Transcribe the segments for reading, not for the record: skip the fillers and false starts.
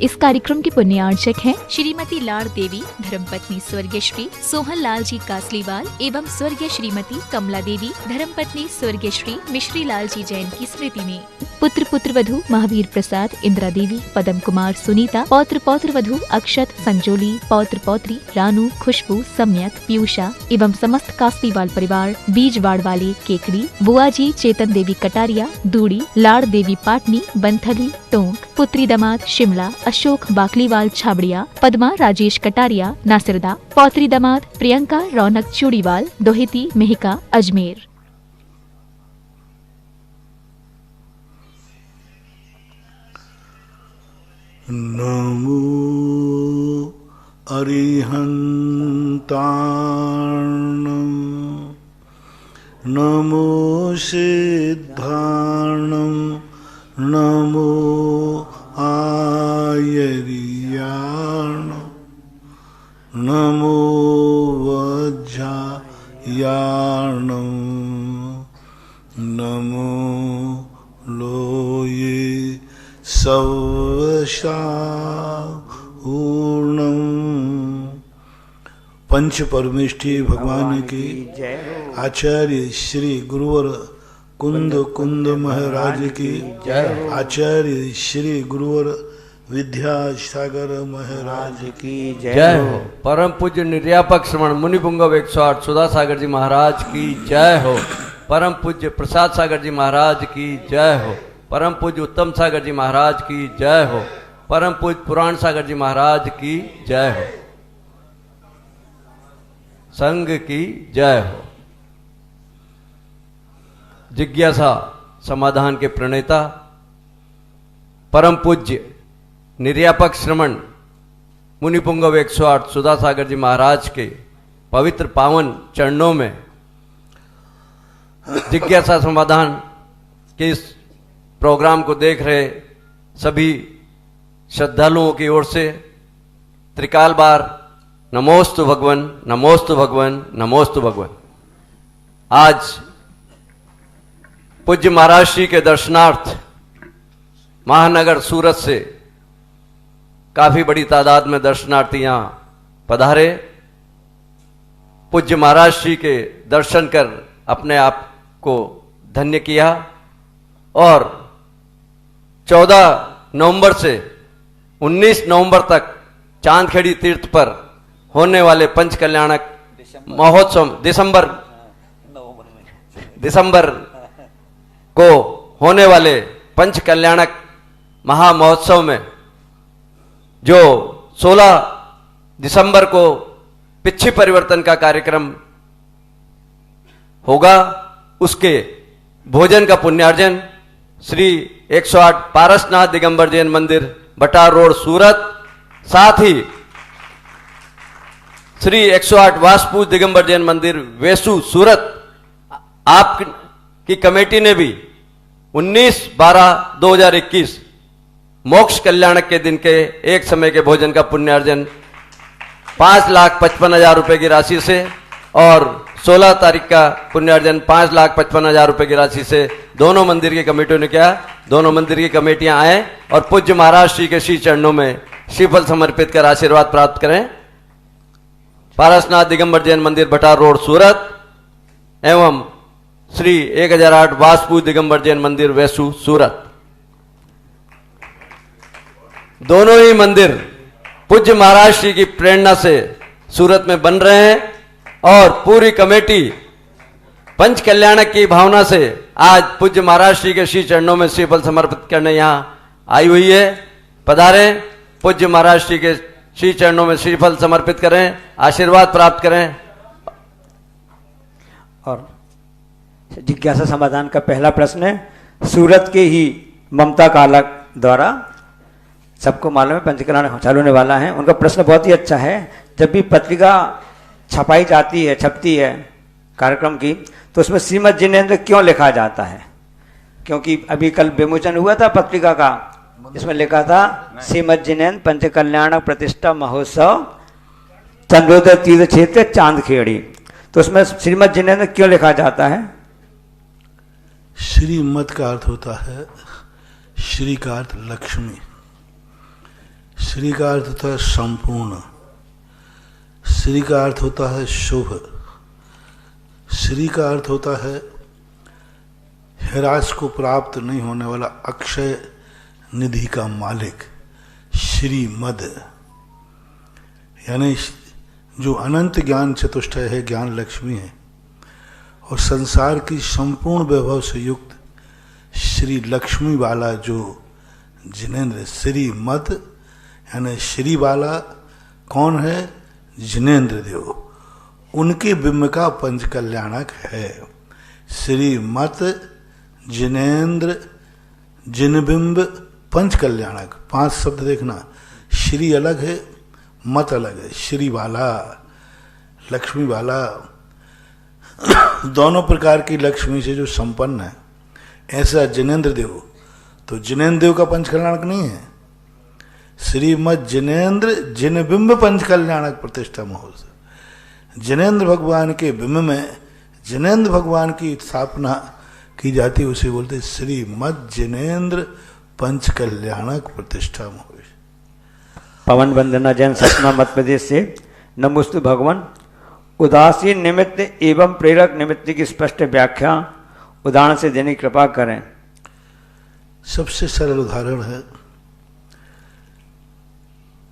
इस कार्यक्रम के पुण्यार्चक हैं श्रीमती लाड़ देवी, धर्मपत्नी स्वर्गीय श्री सोहन लाल जी कासलीवाल एवं स्वर्गीय श्रीमती कमला देवी, धर्मपत्नी स्वर्गीय श्री मिश्री लाल जी जैन की स्मृति में। पुत्र पुत्रवधू महावीर प्रसाद, इंदिरा देवी, पदम कुमार, सुनीता, पौत्र पौत्रवधू अक्षत, संजोली, पौत्र पौत्री रानू, खुशबू, सम्यक, पीयूषा एवं समस्त कासलीवाल परिवार, बीजवाड़ वाले केकड़ी, बुआ जी चेतन देवी कटारिया, दूड़ी, लाड़ देवी पाटनी, बंथली, टोंक, पुत्री दामाद शिमला, अशोक बाकलीवाल छाबड़िया, पद्मा राजेश कटारिया नासिरदा, पौत्री दामाद प्रियंका रौनक चूड़ीवाल, दोहिती मेहिका अजमेर। नमो अरिहन्तार्णं नमो सिद्धार्णं नमो आयर्यार्णं नमो वज्रायार्णं नमो लोये सवशाऊर्णं। पंच परमेष्ठी भगवान की आचार्य श्री गुरुवर कुंद महाराज की आचार्य श्री गुरुवर विद्यासागर महाराज की जय हो। परम पूज्य निर्यापक श्रवण मुनि पुंगव 108 सुधा सागर जी महाराज की जय हो। परम पूज्य प्रसाद सागर जी महाराज की जय हो। परम पूज्य उत्तम सागर जी महाराज की जय हो। परम पूज्य पुराण सागर जी महाराज की जय हो। संघ की जय हो। जिज्ञासा समाधान के प्रणेता परम पूज्य निर्यापक श्रमण मुनि पुंगव 108 सुधा सागर जी महाराज के पवित्र पावन चरणों में जिज्ञासा समाधान के इस प्रोग्राम को देख रहे सभी श्रद्धालुओं की ओर से त्रिकाल बार नमोस्तु भगवन, नमोस्तु भगवन, नमोस्तु भगवन। आज पूज्य महाराज श्री के दर्शनार्थ महानगर सूरत से काफी बड़ी तादाद में दर्शनार्थी यहाँ पधारे। पूज्य महाराज श्री के दर्शन कर अपने आप को धन्य किया और 14 नवंबर से 19 नवंबर तक चांदखेड़ी तीर्थ पर होने वाले पंच कल्याणक महोत्सव दिसंबर को होने वाले पंच कल्याणक महामहोत्सव में जो 16 दिसंबर को पिच्छी परिवर्तन का कार्यक्रम होगा, उसके भोजन का पुण्यार्जन श्री 108 पारसनाथ दिगंबर जैन मंदिर बटार रोड सूरत, साथ ही श्री 108 वासपूज दिगंबर जैन मंदिर वेसू सूरत आपकी कमेटी ने भी 19/12/2021 मोक्ष कल्याणक के दिन के एक समय के भोजन का पुण्यार्जन 5,55,000 रुपए की राशि से और 16 तारीख का पुण्यार्जन 5,55,000 रुपए की राशि से दोनों मंदिर की कमेटियों ने किया। दोनों मंदिर की कमेटियां आए और पूज्य महाराज श्री के श्री चरणों में श्रीफल समर्पित कर आशीर्वाद प्राप्त करें। पारसनाथ दिगंबर जैन मंदिर बटार रोड सूरत एवं श्री 1008 वासपूज दिगंबर जैन मंदिर वेसू सूरत, दोनों ही मंदिर पूज्य महाराज श्री की प्रेरणा से सूरत में बन रहे हैं और पूरी कमेटी पंच कल्याणक की भावना से आज पूज्य महाराज श्री के श्री चरणों में श्रीफल समर्पित करने यहाँ आई हुई है। पधारें, पूज्य महाराज श्री के श्री चरणों में श्रीफल समर्पित करें, आशीर्वाद प्राप्त करें। और जिज्ञासा समाधान का पहला प्रश्न है, सूरत के ही ममता कालक द्वारा, सबको मालूम है पंचकल्याण चालू होने वाला है, उनका प्रश्न बहुत ही अच्छा है। जब भी पत्रिका छपाई जाती है, छपती है कार्यक्रम की, तो उसमें श्रीमद जिनेन्द्र क्यों लिखा जाता है? क्योंकि अभी कल विमोचन हुआ था पत्रिका का, इसमें लिखा था श्रीमद जिनेन्द्र पंचकल्याण प्रतिष्ठा महोत्सव चंद्रोदय तीर्थ क्षेत्र चांदखेड़ी, तो उसमें श्रीमद जिनेन्द्र क्यों लिखा जाता है? श्रीमद का अर्थ होता है श्री का अर्थ लक्ष्मी। श्री का अर्थ होता है संपूर्ण, श्री का अर्थ होता है शुभ, श्री का अर्थ होता है हिरास को प्राप्त नहीं होने वाला अक्षय निधि का मालिक, श्रीमद। यानी जो अनंत ज्ञान चतुष्टय है, ज्ञान लक्ष्मी है, और संसार की संपूर्ण वैभव से युक्त श्री लक्ष्मी वाला जो जिनेन्द्र, श्रीमद यानी श्री वाला कौन है? जिनेन्द्र देव, उनके बिंब का पंच कल्याणक है। श्रीमत जिनेन्द्र जिनबिंब पंच कल्याणक, 5 शब्द देखना। श्री अलग है, मत अलग है। श्री वाला, लक्ष्मी वाला, दोनों प्रकार की लक्ष्मी से जो संपन्न है, ऐसा जिनेन्द्र देव। तो जिनेन्द्र देव का पंच कल्याणक नहीं है? श्रीमद जिनेन्द्र जिनबिंब पंच कल्याणक प्रतिष्ठा महोत्सव। जिनेन्द्र भगवान के बिंब में जिनेन्द्र भगवान की स्थापना की जाती है, उसे बोलते श्रीमद जिनेन्द्र पंच कल्याणक प्रतिष्ठा महोत्सव। पवन वंदना जैन सतना मध्य प्रदेश से। नमोस्तु भगवान, उदासीन निमित्त एवं प्रेरक निमित्त की स्पष्ट व्याख्या उदाहरण से देने की कृपा करें। सबसे सरल उदाहरण है,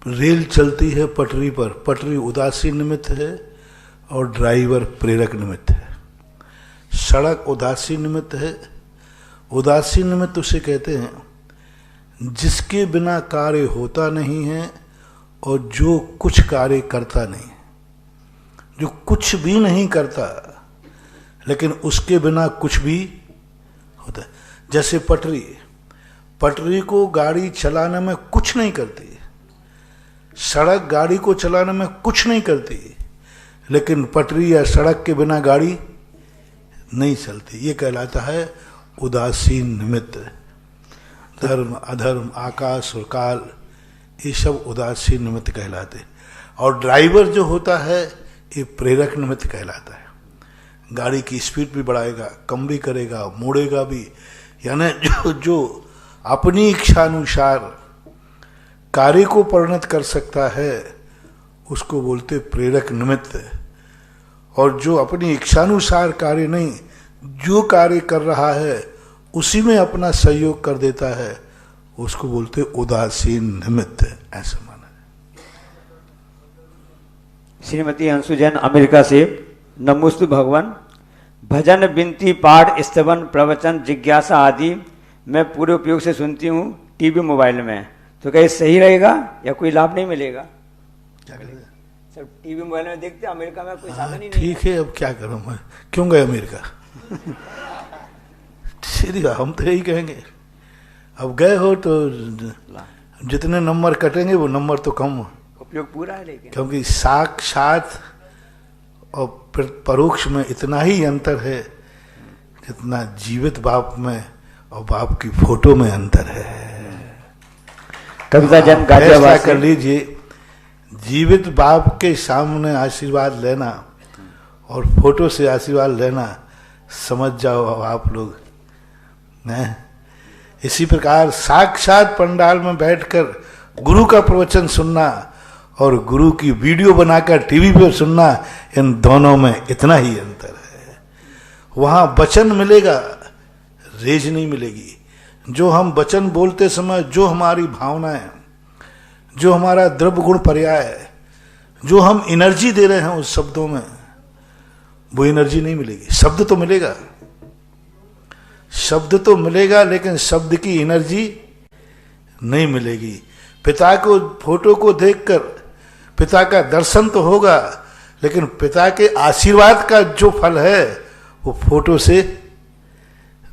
रेल चलती है पटरी पर, पटरी उदासीन निमित्त है और ड्राइवर प्रेरक निमित्त है। सड़क उदासीन निमित्त है। उदासीन निमित्त उसे कहते हैं जिसके बिना कार्य होता नहीं है और जो कुछ कार्य करता नहीं है, जो कुछ भी नहीं करता लेकिन उसके बिना कुछ भी होता है। जैसे पटरी, पटरी को गाड़ी चलाने में कुछ नहीं करती, सड़क गाड़ी को चलाने में कुछ नहीं करती, लेकिन पटरी या सड़क के बिना गाड़ी नहीं चलती। ये कहलाता है उदासीन निमित्त। धर्म अधर्म आकाश और काल ये सब उदासीन निमित्त कहलाते हैं। और ड्राइवर जो होता है ये प्रेरक निमित्त कहलाता है। गाड़ी की स्पीड भी बढ़ाएगा, कम भी करेगा, मोड़ेगा भी, यानी जो अपनी इच्छानुसार कार्य को परिणत कर सकता है उसको बोलते प्रेरक निमित्त। और जो अपनी इच्छानुसार कार्य नहीं, जो कार्य कर रहा है उसी में अपना सहयोग कर देता है, उसको बोलते उदासीन निमित्त। ऐसा माना है। श्रीमती अंशु जैन अमेरिका से। नमोस्तु भगवान, भजन विनती पाठ स्तवन प्रवचन जिज्ञासा आदि मैं पूरे उपयोग से सुनती हूँ टीवी मोबाइल में, तो क्या ये सही रहेगा या कोई लाभ नहीं मिलेगा? क्या करेगा सर, टीवी मोबाइल में देखते, अमेरिका में कोई साधन ही नहीं। ठीक है, अब क्या करूं मैं, क्यों गए अमेरिका? सीधी हम तो यही कहेंगे, अब गए हो तो जितने नंबर कटेंगे वो नंबर तो कम हो, उपयोग पूरा है लेकिन, क्योंकि साक्षात और परोक्ष में इतना ही अंतर है जितना जीवित बाप में और बाप की फोटो में अंतर है। कविता जन गाजियाबाद कर लीजिए, जीवित बाप के सामने आशीर्वाद लेना और फोटो से आशीर्वाद लेना, समझ जाओ आप लोग। इसी प्रकार साक्षात पंडाल में बैठकर गुरु का प्रवचन सुनना और गुरु की वीडियो बनाकर टीवी पर सुनना, इन दोनों में इतना ही अंतर है। वहां वचन मिलेगा, रेज नहीं मिलेगी। जो हम वचन बोलते समय जो हमारी भावनाएं, जो हमारा द्रव्य गुण पर्याय है, जो हम एनर्जी दे रहे हैं उस शब्दों में, वो एनर्जी नहीं मिलेगी। शब्द तो मिलेगा, शब्द तो मिलेगा, लेकिन शब्द की एनर्जी नहीं मिलेगी। पिता को फोटो को देखकर पिता का दर्शन तो होगा, लेकिन पिता के आशीर्वाद का जो फल है वो फोटो से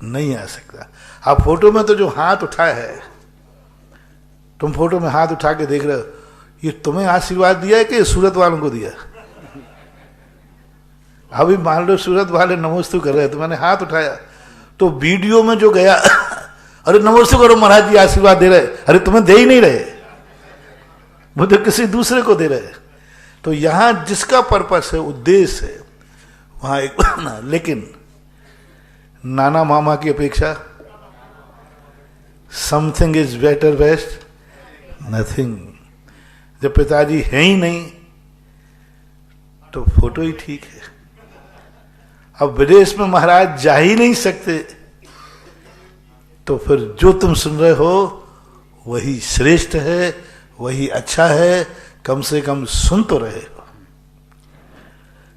नहीं आ सकता। आप फोटो में तो जो हाथ उठाया है, तुम फोटो में हाथ उठा के देख रहे हो, ये तुम्हें आशीर्वाद दिया है कि सूरत वालों को दिया? अभी मान लो सूरत वाले नमोस्तु कर रहे हैं तो मैंने हाथ उठाया, तो वीडियो में जो गया अरे नमोस्तु करो महाराज जी आशीर्वाद दे रहे, अरे तुम्हें दे ही नहीं रहे, वो तो किसी दूसरे को दे रहे। तो यहां जिसका पर्पस है, उद्देश्य है, वहां एक लेकिन नाना मामा की अपेक्षा something is better best nothing. जब पिताजी हैं ही नहीं तो फोटो ही ठीक है। अब विदेश में महाराज जा ही नहीं सकते, तो फिर जो तुम सुन रहे हो वही श्रेष्ठ है, वही अच्छा है। कम से कम सुन तो रहे हो,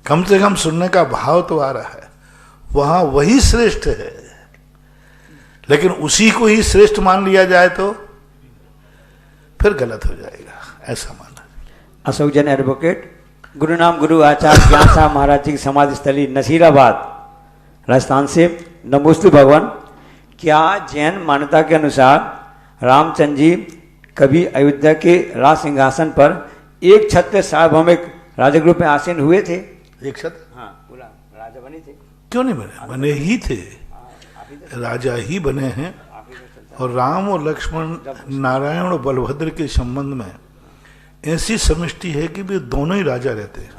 कम से कम सुनने का भाव तो आ रहा है, वहां वही श्रेष्ठ है। लेकिन उसी को ही श्रेष्ठ मान लिया जाए तो फिर गलत हो जाएगा, ऐसा मानना। अशोक जैन एडवोकेट, गुरुनाम गुरु आचार्य ज्ञान साहब महाराज जी की समाधि स्थली नसीराबाद राजस्थान से। नमोस्तु भगवान, क्या जैन मान्यता के अनुसार रामचंद्र जी कभी अयोध्या के राज सिंहासन पर एक छत पे सार्वभौमिक राजगृह पे आसीन हुए थे? एक छत? हाँ, पूरा राजा बने थे। क्यों नहीं बने? बने ही थे, राजा ही बने हैं। और राम और लक्ष्मण, नारायण और बलभद्र के संबंध में ऐसी समष्टि है कि वे दोनों ही राजा रहते हैं,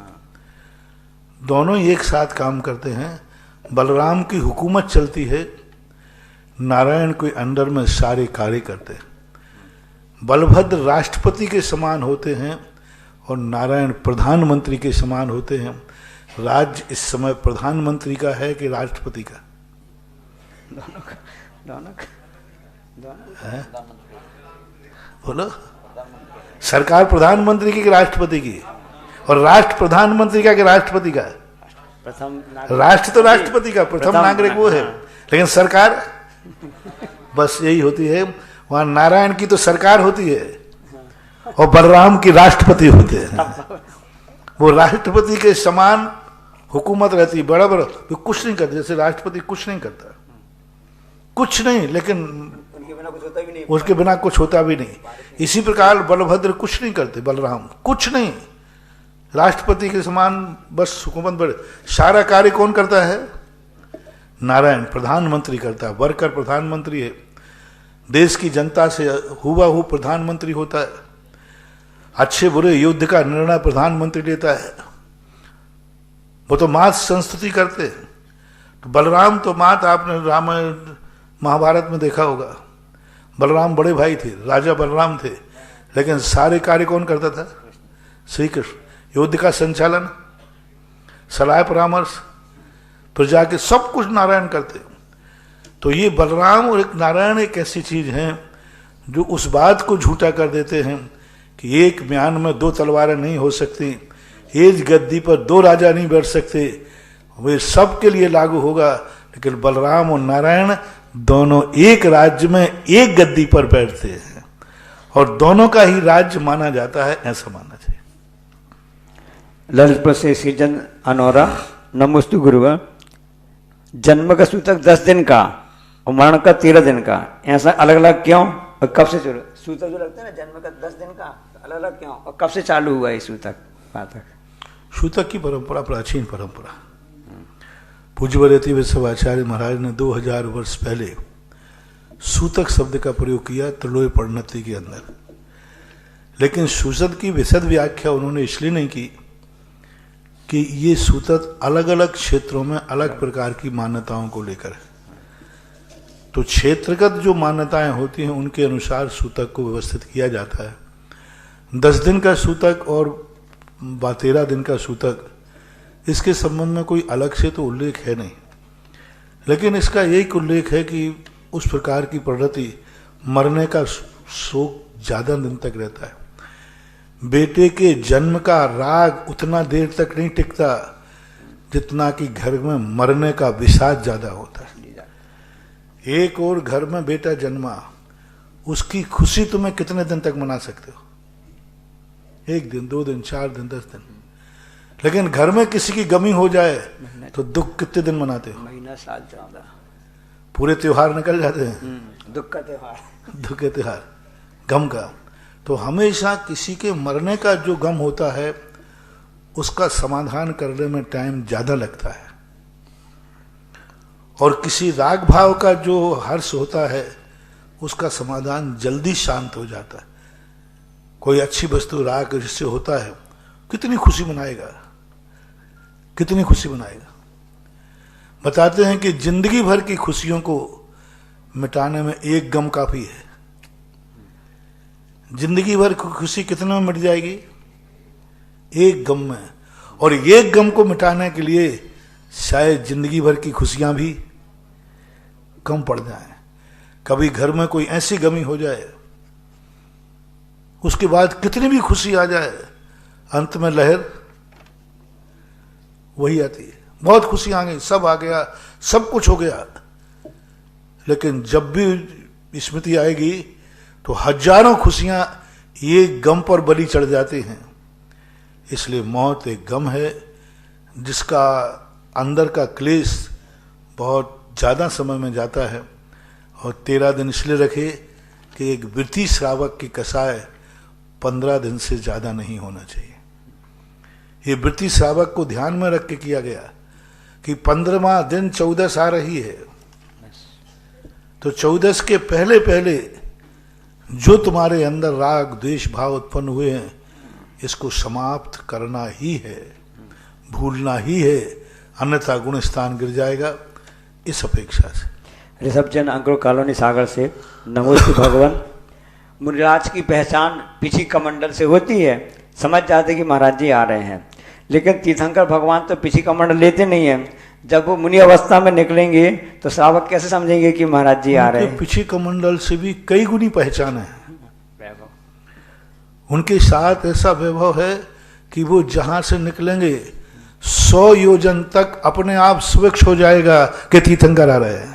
दोनों ही एक साथ काम करते हैं। बलराम की हुकूमत चलती है, नारायण के अंडर में सारे कार्य करते हैं। बलभद्र राष्ट्रपति के समान होते हैं और नारायण प्रधानमंत्री के समान होते हैं। राज्य इस समय प्रधानमंत्री का है कि राष्ट्रपति का? दोनों है? बोलो, सरकार प्रधानमंत्री की कि राष्ट्रपति की? और राष्ट्र प्रधानमंत्री का कि राष्ट्रपति का? प्रथम राष्ट्र तो राष्ट्रपति का, प्रथम नागरिक वो है, लेकिन सरकार बस यही होती है। वहां नारायण की तो सरकार होती है और बलराम की राष्ट्रपति होते हैं। वो राष्ट्रपति के समान हुकूमत रहती है, बड़ा बड़ा कुछ नहीं करते। जैसे राष्ट्रपति कुछ नहीं करता, कुछ नहीं, लेकिन उनके बिना कुछ होता भी नहीं, उसके बिना कुछ होता भी नहीं। इसी प्रकार बलभद्र कुछ नहीं करते, बलराम कुछ नहीं, राष्ट्रपति के समान बस हुकूमत बड़े। सारा कार्य कौन करता है? नारायण प्रधानमंत्री करता है। वर्कर प्रधानमंत्री है, देश की जनता से हुबहू प्रधानमंत्री होता है। अच्छे बुरे युद्ध का निर्णय प्रधानमंत्री लेता है। वो तो मात संस्तुति करते हैं। तो बलराम तो मात, आपने रामायण महाभारत में देखा होगा, बलराम बड़े भाई थे, राजा बलराम थे, लेकिन सारे कार्य कौन करता था? श्री कृष्ण। युद्ध का संचालन, सलाह परामर्श, प्रजा के सब कुछ नारायण करते। तो ये बलराम और एक नारायण एक ऐसी चीज है जो उस बात को झूठा कर देते हैं कि एक म्यान में दो तलवारें नहीं हो सकती, एक गद्दी पर दो राजा नहीं बैठ सकते। वे सबके लिए लागू होगा, लेकिन बलराम और नारायण दोनों एक राज्य में एक गद्दी पर बैठते हैं और दोनों का ही राज्य माना जाता है, ऐसा मानना चाहिए। ललितपुर से सीजन अनोरा, नमोस्तु गुरुवर। जन्म का सूतक 10 दिन का और मरण का 13 दिन का, ऐसा अलग अलग क्यों और कब से शुरू? सूतक जो लगता है ना जन्म का 10 दिन का, अलग अलग क्यों और कब से चालू हुआ है सूतक पाठक? सूतक की परंपरा प्राचीन परंपरा, पूज्यवर्य अति विश्वाचार्य महाराज ने 2000 वर्ष पहले सूतक शब्द का प्रयोग किया त्रिलोय परिणति के अंदर। लेकिन सूतक की विशद व्याख्या उन्होंने इसलिए नहीं की कि ये सूतक अलग अलग क्षेत्रों में अलग प्रकार की मान्यताओं को लेकर है। तो क्षेत्रगत जो मान्यताएं होती हैं उनके अनुसार सूतक को व्यवस्थित किया जाता है। 10 दिन का सूतक और 13 दिन का सूतक, इसके संबंध में कोई अलग से तो उल्लेख है नहीं, लेकिन इसका एक उल्लेख है कि उस प्रकार की प्रवृत्ति, मरने का शोक ज्यादा दिन तक रहता है। बेटे के जन्म का राग उतना देर तक नहीं टिकता जितना कि घर में मरने का विषाद ज्यादा होता है। एक और घर में बेटा जन्मा, उसकी खुशी तुम्हें कितने दिन तक मना सकते हो? 1 दिन, 2 दिन, 4 दिन, 10 दिन। लेकिन घर में किसी की गमी हो जाए तो दुख कितने दिन मनाते हो? महीना, साल, 14, पूरे त्योहार निकल जाते हैं। दुख का त्योहार, दुख के त्योहार, गम का। तो हमेशा किसी के मरने का जो गम होता है उसका समाधान करने में टाइम ज्यादा लगता है, और किसी राग भाव का जो हर्ष होता है उसका समाधान जल्दी शांत हो जाता है। कोई अच्छी वस्तु राग जिससे होता है, कितनी खुशी मनाएगा, कितनी खुशी मनाएगा। बताते हैं कि जिंदगी भर की खुशियों को मिटाने में एक गम काफी है। जिंदगी भर की खुशी कितने में मिट जाएगी? एक गम में। और एक गम को मिटाने के लिए शायद जिंदगी भर की खुशियां भी कम पड़ जाएं। कभी घर में कोई ऐसी गमी हो जाए, उसके बाद कितनी भी खुशी आ जाए, अंत में लहर वही आती है। बहुत खुशी आ गई, सब आ गया, सब कुछ हो गया, लेकिन जब भी स्मृति आएगी तो हजारों खुशियां ये गम पर बलि चढ़ जाती हैं। इसलिए मौत एक गम है जिसका अंदर का क्लेश बहुत ज़्यादा समय में जाता है। और 13 दिन इसलिए रखे कि एक वृत्ति श्रावक की कसाय 15 दिन से ज़्यादा नहीं होना चाहिए। ये वृत्ति श्रावक को ध्यान में रख के किया गया कि 15वां दिन 14 आ रही है, तो 14 के पहले पहले जो तुम्हारे अंदर राग द्वेष भाव उत्पन्न हुए हैं, इसको समाप्त करना ही है, भूलना ही है, अन्यथा गुण स्थान गिर जाएगा। इस अपेक्षा से ऋषभ जैन अंकुर कॉलोनी सागर से, नमोस्तु भगवान। मुनिराज की पहचान पीछी कमंडल से होती है, समझ जाते कि महाराज जी आ रहे हैं, लेकिन तीर्थंकर भगवान तो पीछी कमंडल लेते नहीं है। जब वो मुनि अवस्था में निकलेंगे तो श्रावक कैसे समझेंगे कि महाराज जी आ रहे हैं? पीछी कमंडल से भी कई गुनी पहचान है। उनके साथ ऐसा वैभव है कि वो जहां से निकलेंगे 100 योजन तक अपने आप स्वच्छ हो जाएगा कि तीर्थंकर आ रहे हैं।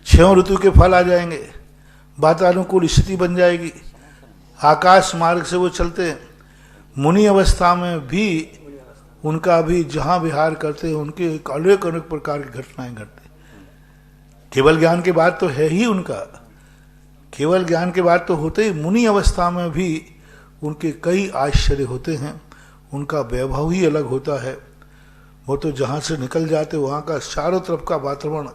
6 ऋतु के फल आ जाएंगे, वातानुकूल स्थिति बन जाएगी, आकाश मार्ग से वो चलते हैं। मुनि अवस्था में भी उनका भी जहां विहार करते हैं, उनके अनेक अनेक प्रकार की घटनाएं घटती। केवल ज्ञान के बाद तो है ही उनका, केवल ज्ञान के बाद तो होते ही मुनि अवस्था में भी उनके कई आश्चर्य होते हैं। उनका वैभव ही अलग होता है। वो तो जहाँ से निकल जाते वहाँ का चारों तरफ का वातावरण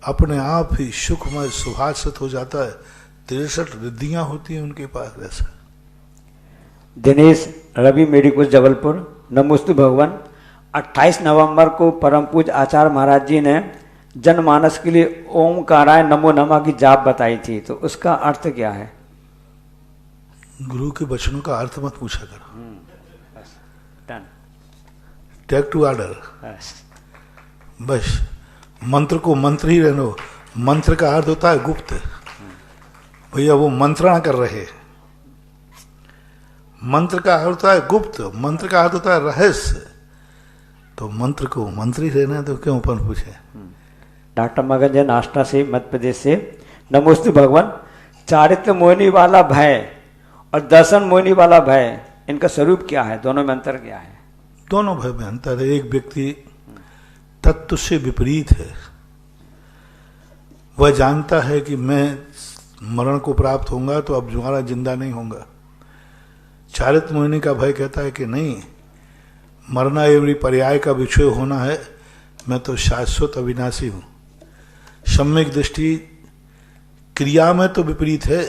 अपने आप ही सुखमय सुभाषित हो जाता है। 63 रिद्धियाँ होती हैं उनके पास। ऐसा दिनेश रवि मेडिकुल जबलपुर, नमोस्तु भगवान। 28 नवंबर को परम पूज्य आचार्य महाराज जी ने जनमानस के लिए ओमकाराय नमो नमः की जाप बताई थी, तो उसका अर्थ क्या है? गुरु के वचनों का अर्थ मत पूछा करो, टेक टू ऑर्डर। बस मंत्र को मंत्र ही रहने। मंत्र का अर्थ होता है गुप्त। भैया वो मंत्रणा कर रहे, मंत्र का अर्थ होता है गुप्त, मंत्र का अर्थ होता है रहस्य। तो मंत्र को मंत्र ही रहना है, तो क्यों अपन पूछे? डॉक्टर मगन जैन आष्टा से, मध्य प्रदेश से, नमोस्तु भगवान। चारित्र मोहिनी वाला भय और दर्शन मोहिनी वाला भय, इनका स्वरूप क्या है? दोनों में अंतर क्या है? दोनों भय में अंतर है। एक व्यक्ति तत्व से विपरीत है, वह जानता है कि मैं मरण को प्राप्त होऊंगा तो अब दोबारा जिंदा नहीं होऊंगा। चारित्र मोहिनी का भय कहता है कि नहीं, मरना एवं पर्याय का विषय होना है, मैं तो शाश्वत अविनाशी हूं। सम्यक दृष्टि क्रिया में तो विपरीत है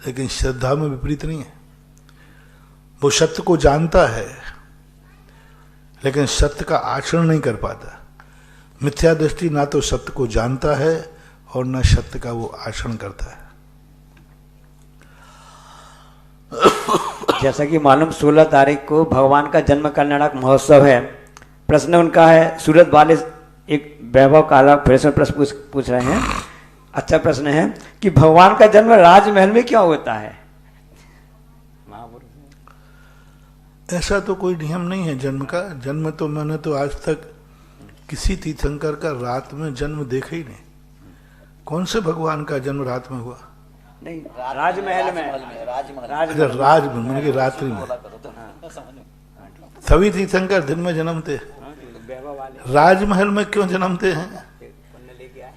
लेकिन श्रद्धा में विपरीत नहीं है। वो सत्य को जानता है लेकिन सत्य का आचरण नहीं कर पाता। मिथ्या दृष्टि ना तो सत्य को जानता है और न सत्य का वो आचरण करता है। जैसा कि मालूम 16 तारीख को भगवान का जन्म कल्याणक महोत्सव है। प्रश्न उनका है, सूरत वाले एक वैभव काला प्रश्न पूछ रहे हैं। अच्छा प्रश्न है कि भगवान का जन्म राजमहल में क्यों होता है? ऐसा तो कोई नियम नहीं है जन्म का। जन्म तो मैंने तो आज तक किसी तीर्थंकर का रात में जन्म देखा ही नहीं। कौन से भगवान का जन्म रात में हुआ? नहीं, राजमहल में। राज में मैंने कि रात्रि में। सभी तीर्थंकर दिन में जन्मते। राजमहल में क्यों जन्मते हैं?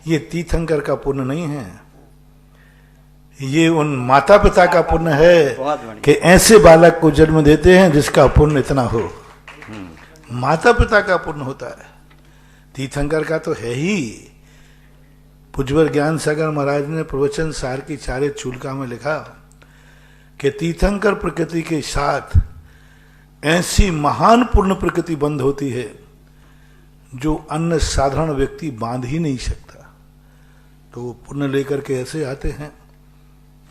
ये तीर्थंकर का पुण्य नहीं है, ये उन माता पिता का पुण्य है कि ऐसे बालक को जन्म देते हैं जिसका पुण्य इतना हो। माता पिता का पुण्य होता है, तीर्थंकर का तो है ही। पूज्यवर ज्ञान सागर महाराज ने प्रवचन सार की 4 चूलिका में लिखा कि तीर्थंकर प्रकृति के साथ ऐसी महान पूर्ण प्रकृति बंध होती है जो अन्य साधारण व्यक्ति बांध ही नहीं सकता। तो वो पुण्य लेकर के ऐसे आते हैं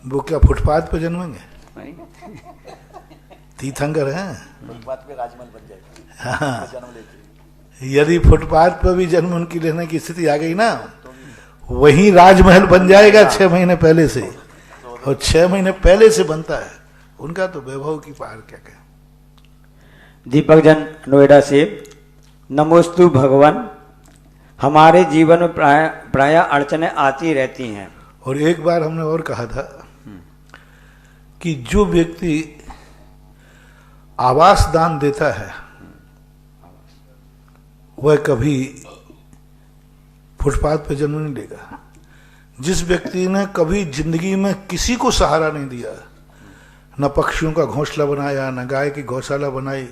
वो क्या फुटपाथ पे जन्मेंगे? तीर्थंकर हैं। फुटपाथ पे राजमहल बन जाएगा हाँ, जन्म लेके। यदि फुटपाथ पर भी जन्म उनकी लेने की स्थिति आ गई ना, वही राजमहल बन जाएगा 6 महीने पहले से, और 6 महीने पहले से बनता है। उनका तो वैभव की पार क्या कहें। दीपक जन नोएडा से, नमोस्तु भगवान, हमारे जीवन में प्राय अड़चने आती रहती हैं। और एक बार हमने और कहा था कि जो व्यक्ति आवास दान देता है वह कभी फुटपाथ पर जन्म नहीं लेगा। जिस व्यक्ति ने कभी जिंदगी में किसी को सहारा नहीं दिया, न पक्षियों का घोंसला बनाया, न गाय की गौशाला बनाई,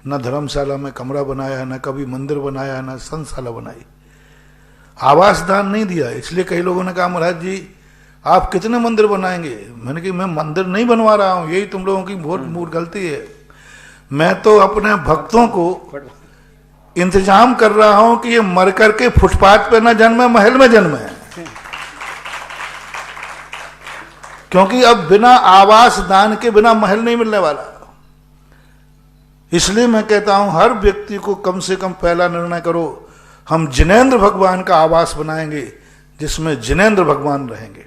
न धर्मशाला में कमरा बनाया, न कभी मंदिर बनाया, न संतशाला बनाई, आवास दान नहीं दिया। इसलिए कई लोगों ने कहा महाराज जी आप कितने मंदिर बनाएंगे? मैंने कहा मैं मंदिर नहीं बनवा रहा हूं, यही तुम लोगों की बहुत मूर्ख गलती है। मैं तो अपने भक्तों को इंतजाम कर रहा हूं कि ये मर करके फुटपाथ पे ना जन्मे, महल में जन्मे। क्योंकि अब बिना आवास दान के बिना महल नहीं मिलने वाला। इसलिए मैं कहता हूं हर व्यक्ति को कम से कम पहला निर्णय करो, हम जिनेंद्र भगवान का आवास बनाएंगे जिसमें जिनेंद्र भगवान रहेंगे।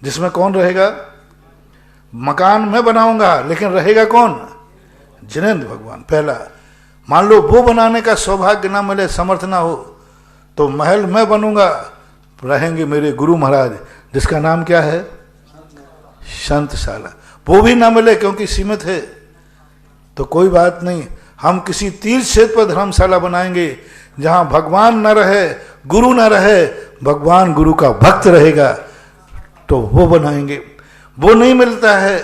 जिसमें कौन रहेगा? मकान मैं बनाऊंगा लेकिन रहेगा कौन? जिनेंद्र भगवान। पहला, मान लो वो बनाने का सौभाग्य ना मिले, समर्थ ना हो, तो महल मैं बनूंगा, रहेंगे मेरे गुरु महाराज, जिसका नाम क्या है? संतशाला। वो भी ना मिले क्योंकि सीमित है, तो कोई बात नहीं, हम किसी तीर्थ क्षेत्र पर धर्मशाला बनाएंगे जहां भगवान न रहे, गुरु न रहे, भगवान गुरु का भक्त रहेगा, तो वो बनाएंगे। वो नहीं मिलता है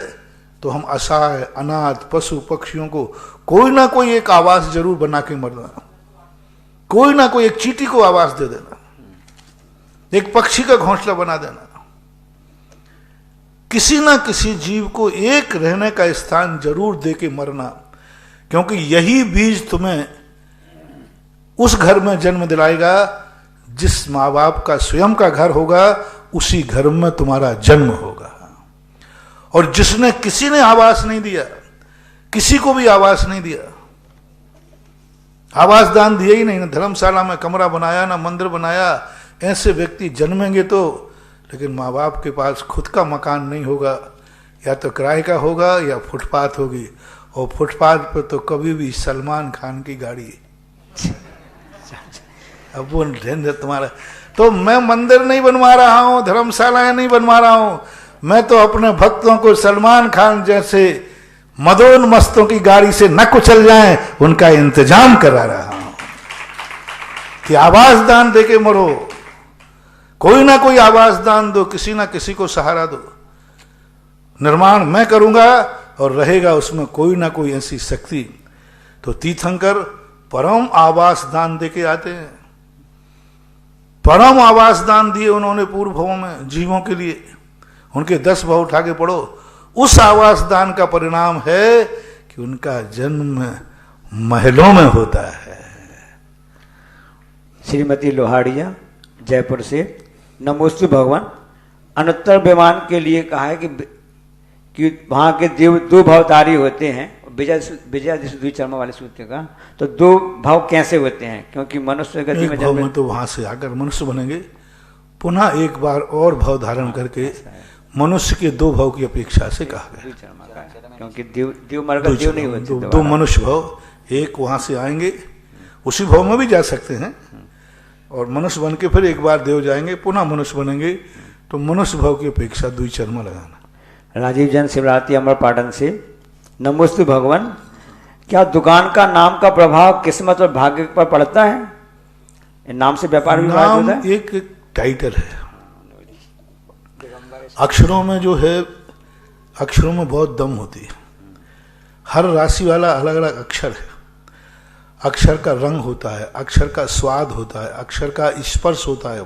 तो हम असहाय, अनाथ, पशु पक्षियों को कोई ना कोई एक आवास जरूर बना के मरना, कोई ना कोई एक चींटी को आवास दे देना, एक पक्षी का घोंसला बना देना, किसी ना किसी जीव को एक रहने का स्थान जरूर दे के मरना। क्योंकि यही बीज तुम्हें उस घर में जन्म दिलाएगा जिस माँ बाप का स्वयं का घर होगा, उसी घर में तुम्हारा जन्म होगा। और जिसने किसी ने आवास नहीं दिया, किसी को भी आवास नहीं दिया, आवास दान दिया ही नहीं, ना धर्मशाला में कमरा बनाया, ना मंदिर बनाया, ऐसे व्यक्ति जन्मेंगे तो, लेकिन माँ बाप के पास खुद का मकान नहीं होगा, या तो किराए का होगा या फुटपाथ होगी। और फुटपाथ पर तो कभी भी सलमान खान की गाड़ी। अब वो तुम्हारा, तो मैं मंदिर नहीं बनवा रहा हूं, धर्मशालाएं नहीं बनवा रहा हूं, मैं तो अपने भक्तों को सलमान खान जैसे मदोन्मस्तों की गाड़ी से न कुचल जाएं, उनका इंतजाम करा रहा हूं कि आवास दान देके मरो, कोई ना कोई आवास दान दो, किसी ना किसी को सहारा दो। निर्माण मैं करूंगा और रहेगा उसमें कोई ना कोई ऐसी शक्ति। तो तीर्थंकर परम आवास दान देके आते हैं, परम आवास दान दिए उन्होंने पूर्व भवों में जीवों के लिए। उनके 10 भाव उठा के पढ़ो, उस आवास दान का परिणाम है कि उनका जन्म महलों में होता है। श्रीमती लोहाड़िया जयपुर से, नमोस्तु भगवान, अनुत्तर विमान के लिए कहा है कि वहाँ के देव 2 भावधारी होते हैं। विजय द्विचर्मा वाले सूत्र का, तो 2 भाव कैसे होते हैं? क्योंकि मनुष्य गति में भाव में तो वहां से आकर मनुष्य बनेंगे, पुनः एक बार और भाव धारण करके मनुष्य के 2 भाव की अपेक्षा से कहा गया। क्योंकि देव मर कर देव नहीं होते, 2 मनुष्य भाव, एक वहां से आएंगे, उसी भाव में भी जा सकते हैं, और मनुष्य बन के फिर एक बार देव जाएंगे, पुनः मनुष्य बनेंगे, तो मनुष्य भाव की अपेक्षा द्विचर्मा लगाना। राजीव जैन शिवरात्रि अमर पाटन से, नमोस्तु भगवान, क्या दुकान का नाम का प्रभाव किस्मत और भाग्य पर पड़ता है? नाम से व्यापार भी नाम एक टाइटल है। अक्षरों में जो है, अक्षरों में बहुत दम होती है। हर राशि वाला अलग अलग अक्षर है। अक्षर का रंग होता है, अक्षर का स्वाद होता है, अक्षर का स्पर्श होता है,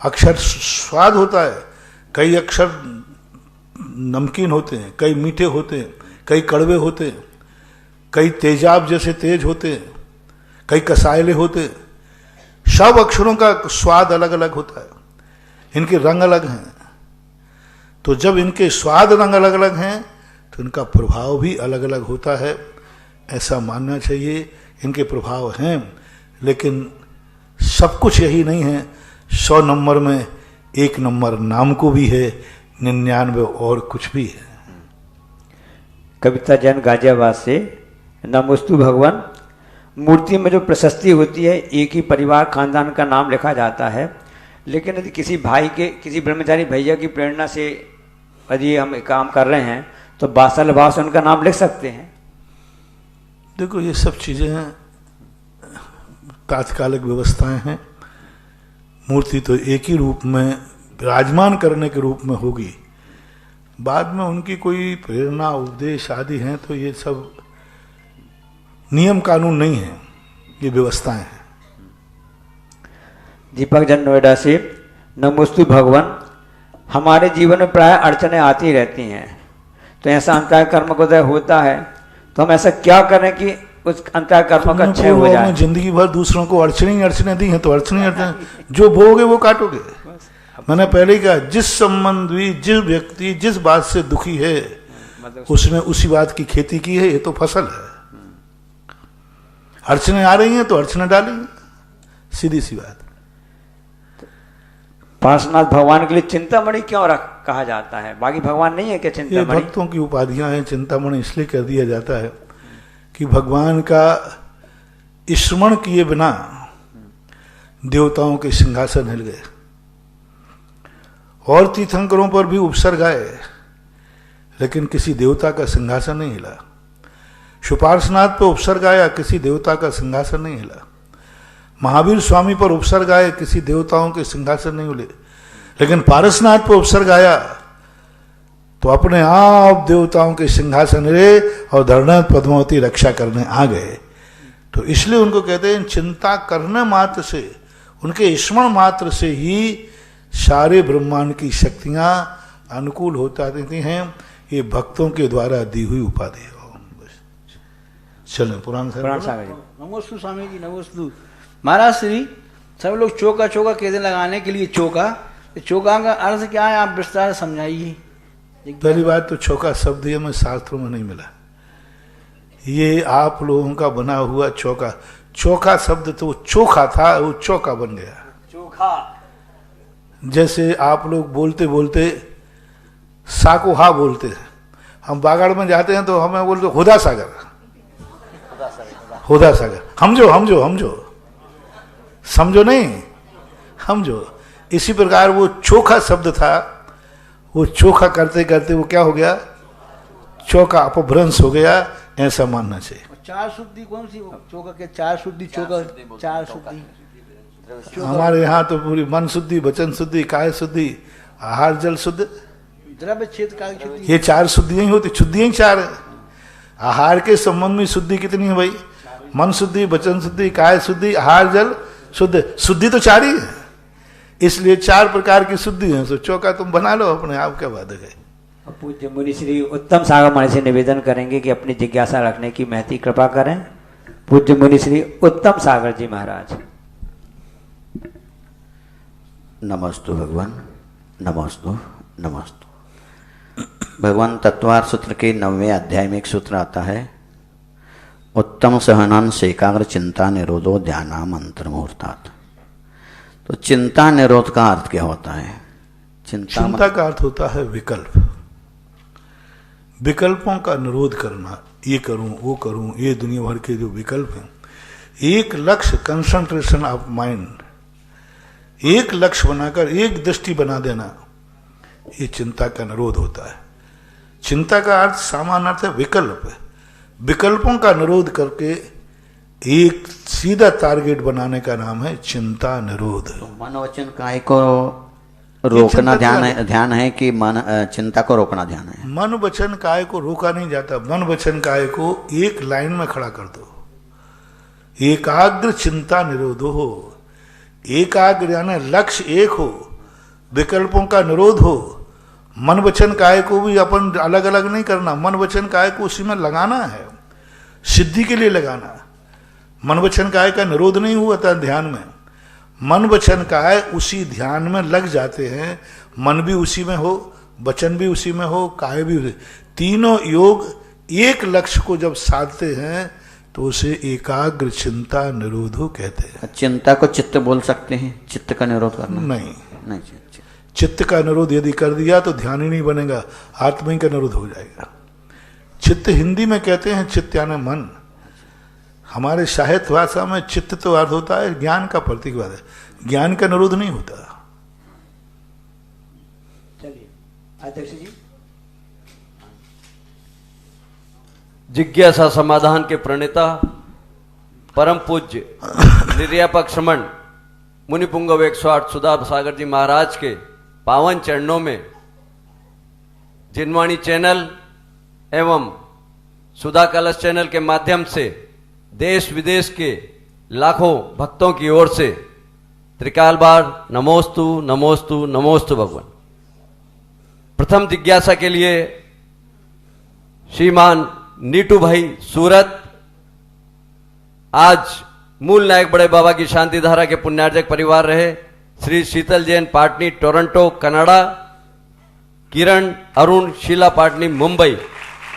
अक्षर स्वाद होता है। कई अक्षर नमकीन होते हैं, कई मीठे होते हैं, कई कड़वे होते हैं, कई तेजाब जैसे तेज होते हैं, कई कसायले होते हैं। सब अक्षरों का स्वाद अलग अलग होता है, इनके रंग अलग हैं। तो जब इनके स्वाद रंग अलग अलग हैं तो इनका प्रभाव भी अलग अलग होता है, ऐसा मानना चाहिए। इनके प्रभाव हैं, लेकिन सब कुछ यही नहीं है। 100 नंबर में 1 नंबर नाम को भी है, 99 और कुछ भी है। कविता जैन गाजियाबाद से, नमोस्तु भगवान। मूर्ति में जो प्रशस्ति होती है, एक ही परिवार खानदान का नाम लिखा जाता है, लेकिन यदि किसी भाई के, किसी ब्रह्मचारी भैया की प्रेरणा से यदि हम काम कर रहे हैं तो वात्सल्य भाव से उनका नाम लिख सकते हैं। देखो, ये सब चीज़ें तात्कालिक व्यवस्थाएं हैं। मूर्ति तो एक ही रूप में विराजमान करने के रूप में होगी, बाद में उनकी कोई प्रेरणा उपदेश आदि हैं, तो ये सब नियम कानून नहीं है, ये व्यवस्थाएं हैं। दीपक जन नोएडा से, नमोस्तु भगवान। हमारे जीवन में प्राय अड़चने आती रहती हैं, तो ऐसा अंतः कर्म उदय होता है, तो हम ऐसा क्या करें कि उस अंतः कर्म का क्षय हो जाए? जिंदगी भर दूसरों को अड़चने दी हैं, तो अड़चने जो बोगे वो काटोगे। मैंने पहले ही कहा, जिस संबंध भी, जिस व्यक्ति जिस बात से दुखी है, उसने उसी बात की खेती की है, ये तो फसल है। अड़चने आ रही हैं तो अड़चने डालेंगे, सीधी सी बात। पार्श्वनाथ भगवान के लिए चिंतामणि क्यों कहा जाता है? बाकी भगवान नहीं है क्या चिंतामणि? ये भक्तों की उपाधियां हैं। चिंतामणि इसलिए कर दिया जाता है कि भगवान का स्मरण किए बिना देवताओं के सिंहासन हिल गए, और तीर्थंकरों पर भी उपसर्ग आए, लेकिन किसी देवता का सिंहासन नहीं हिला। शुपार्शनाथ पर उपसर्ग आया, किसी देवता का सिंहासन नहीं हिला। महावीर स्वामी पर उपसर्ग आए, किसी देवताओं के सिंहासन नहीं हिले। लेकिन पारसनाथ पर उपसर्ग आया तो अपने आप देवताओं के सिंहासन हिले और धरनाथ पद्मावती रक्षा करने आ गए। तो इसलिए उनको कहते हैं, चिंता करने मात्र से, उनके स्मरण मात्र से ही सारे ब्रह्मांड की शक्तियां अनुकूल होता देती हैं। ये भक्तों के द्वारा दी हुई उपाधि है। चलें पुराण सागर। नमोस्तु स्वामी जी, नमोस्तु महाराज श्री। सब लोग चौका चौका कहते लगाने के लिए चौका, चौका का अर्थ क्या है, आप विस्तार समझाइए। पहली बात तो चौका शब्द ये हमें शास्त्रों में नहीं मिला, ये आप लोगों का बना हुआ चौका। चौका शब्द तो चोखा था, वो चौका बन गया। चोखा जैसे आप लोग बोलते बोलते साको हा बोलते हैं, हम बागड़ में जाते हैं तो हमें बोलते हुदा सागर, हुदा सागर। हमजो समझो नहीं, हमजो। इसी प्रकार वो चोखा शब्द था, वो चोखा करते करते वो क्या हो गया, चौका अपभ्रंश हो गया, ऐसा मानना चाहिए। चार शुद्धि कौन सी? चौका के चार शुद्धि, चौका चार शुद्धि। हमारे यहाँ तो पूरी मन शुद्धि, वचन शुद्धि, काय शुद्धि, आहार जल शुद्ध, द्रव्य क्षेत्र काल शुद्धि, ये 4 शुद्धियां ही होती। शुद्धियां 4 है। आहार के संबंध में शुद्धि कितनी है भाई? मन शुद्धि, वचन शुद्धि, काय शुद्धि, आहार जल शुद्ध। शुद्धि तो 4 ही है, इसलिए 4 प्रकार की शुद्धि है। तो चौका तुम बना लो अपने आप, क्या बात है। पूज्य मुनि श्री उत्तम सागर मणि से निवेदन करेंगे कि अपनी जिज्ञासा रखने की महती कृपा करें। पूज्य मुनि श्री उत्तम सागर जी महाराज। नमस्तु भगवान, नमस्तु नमस्तु। भगवान तत्वार सूत्र के 9वें अध्याय में एक सूत्र आता है, उत्तम सहनांश एकाग्र चिंता निरोधो ध्यानाम अंतर्मुहूर्तात्। तो चिंता निरोध का अर्थ क्या होता है? चिंता का अर्थ होता है विकल्प, विकल्पों का निरोध करना। ये करूं, वो करूं, ये दुनिया भर के जो विकल्प हैं, एक लक्ष्य, कंसंट्रेशन ऑफ माइंड, एक लक्ष्य बनाकर एक दृष्टि बना देना, ये चिंता का निरोध होता है। चिंता का अर्थ सामान्य अर्थ है विकल्प। विकल्पों का निरोध करके एक सीधा टारगेट बनाने का नाम है चिंता निरोध। तो मनोवचन काय को रोकना ध्यान है कि मन चिंता को रोकना ध्यान है? मन वचन काय को रोका नहीं जाता, मन वचन काय को एक लाइन में खड़ा कर दो। एकाग्र चिंता निरोधो हो, एकाग्र यानी लक्ष्य एक हो, विकल्पों का निरोध हो। मन वचन काय को भी अपन अलग अलग नहीं करना, मन वचन काय को उसी में लगाना है, सिद्धि के लिए लगाना। मन वचन काय का निरोध नहीं हुआ था ध्यान में, मन वचन काय उसी ध्यान में लग जाते हैं। मन भी उसी में हो, वचन भी उसी में हो, काय भी उसी। तीनों योग एक लक्ष्य को जब साधते हैं तो उसे एकाग्र चिंता निरोधो कहते हैं। चिंता को चित्त बोल सकते हैं, चित्त का निरोध करना? नहीं, नहीं। चित्त का निरोध यदि कर दिया तो ध्यान ही नहीं बनेगा, आत्मा ही का निरोध हो जाएगा। चित्त हिंदी में कहते हैं चित्त यानी मन। हमारे साहित्य भाषा में चित्त तो अर्थ होता है ज्ञान का प्रतीक है, ज्ञान का निरोध नहीं होता। चलिए अध्यक्ष जी। जिज्ञासा समाधान के प्रणेता परम पूज्य निर्यापक श्रमण मुनिपुंगव 108 सुधा सागर जी महाराज के पावन चरणों में जिनवाणी चैनल एवं सुधा कलश चैनल के माध्यम से देश विदेश के लाखों भक्तों की ओर से त्रिकाल बार नमोस्तु नमोस्तु नमोस्तु भगवान। प्रथम जिज्ञासा के लिए श्रीमान नीटू भाई सूरत, आज मूल नायक बड़े बाबा की शांति धारा के पुण्यार्जक परिवार रहे श्री शीतल जैन पाटनी टोरंटो कनाडा, किरण अरुण शीला पाटनी मुंबई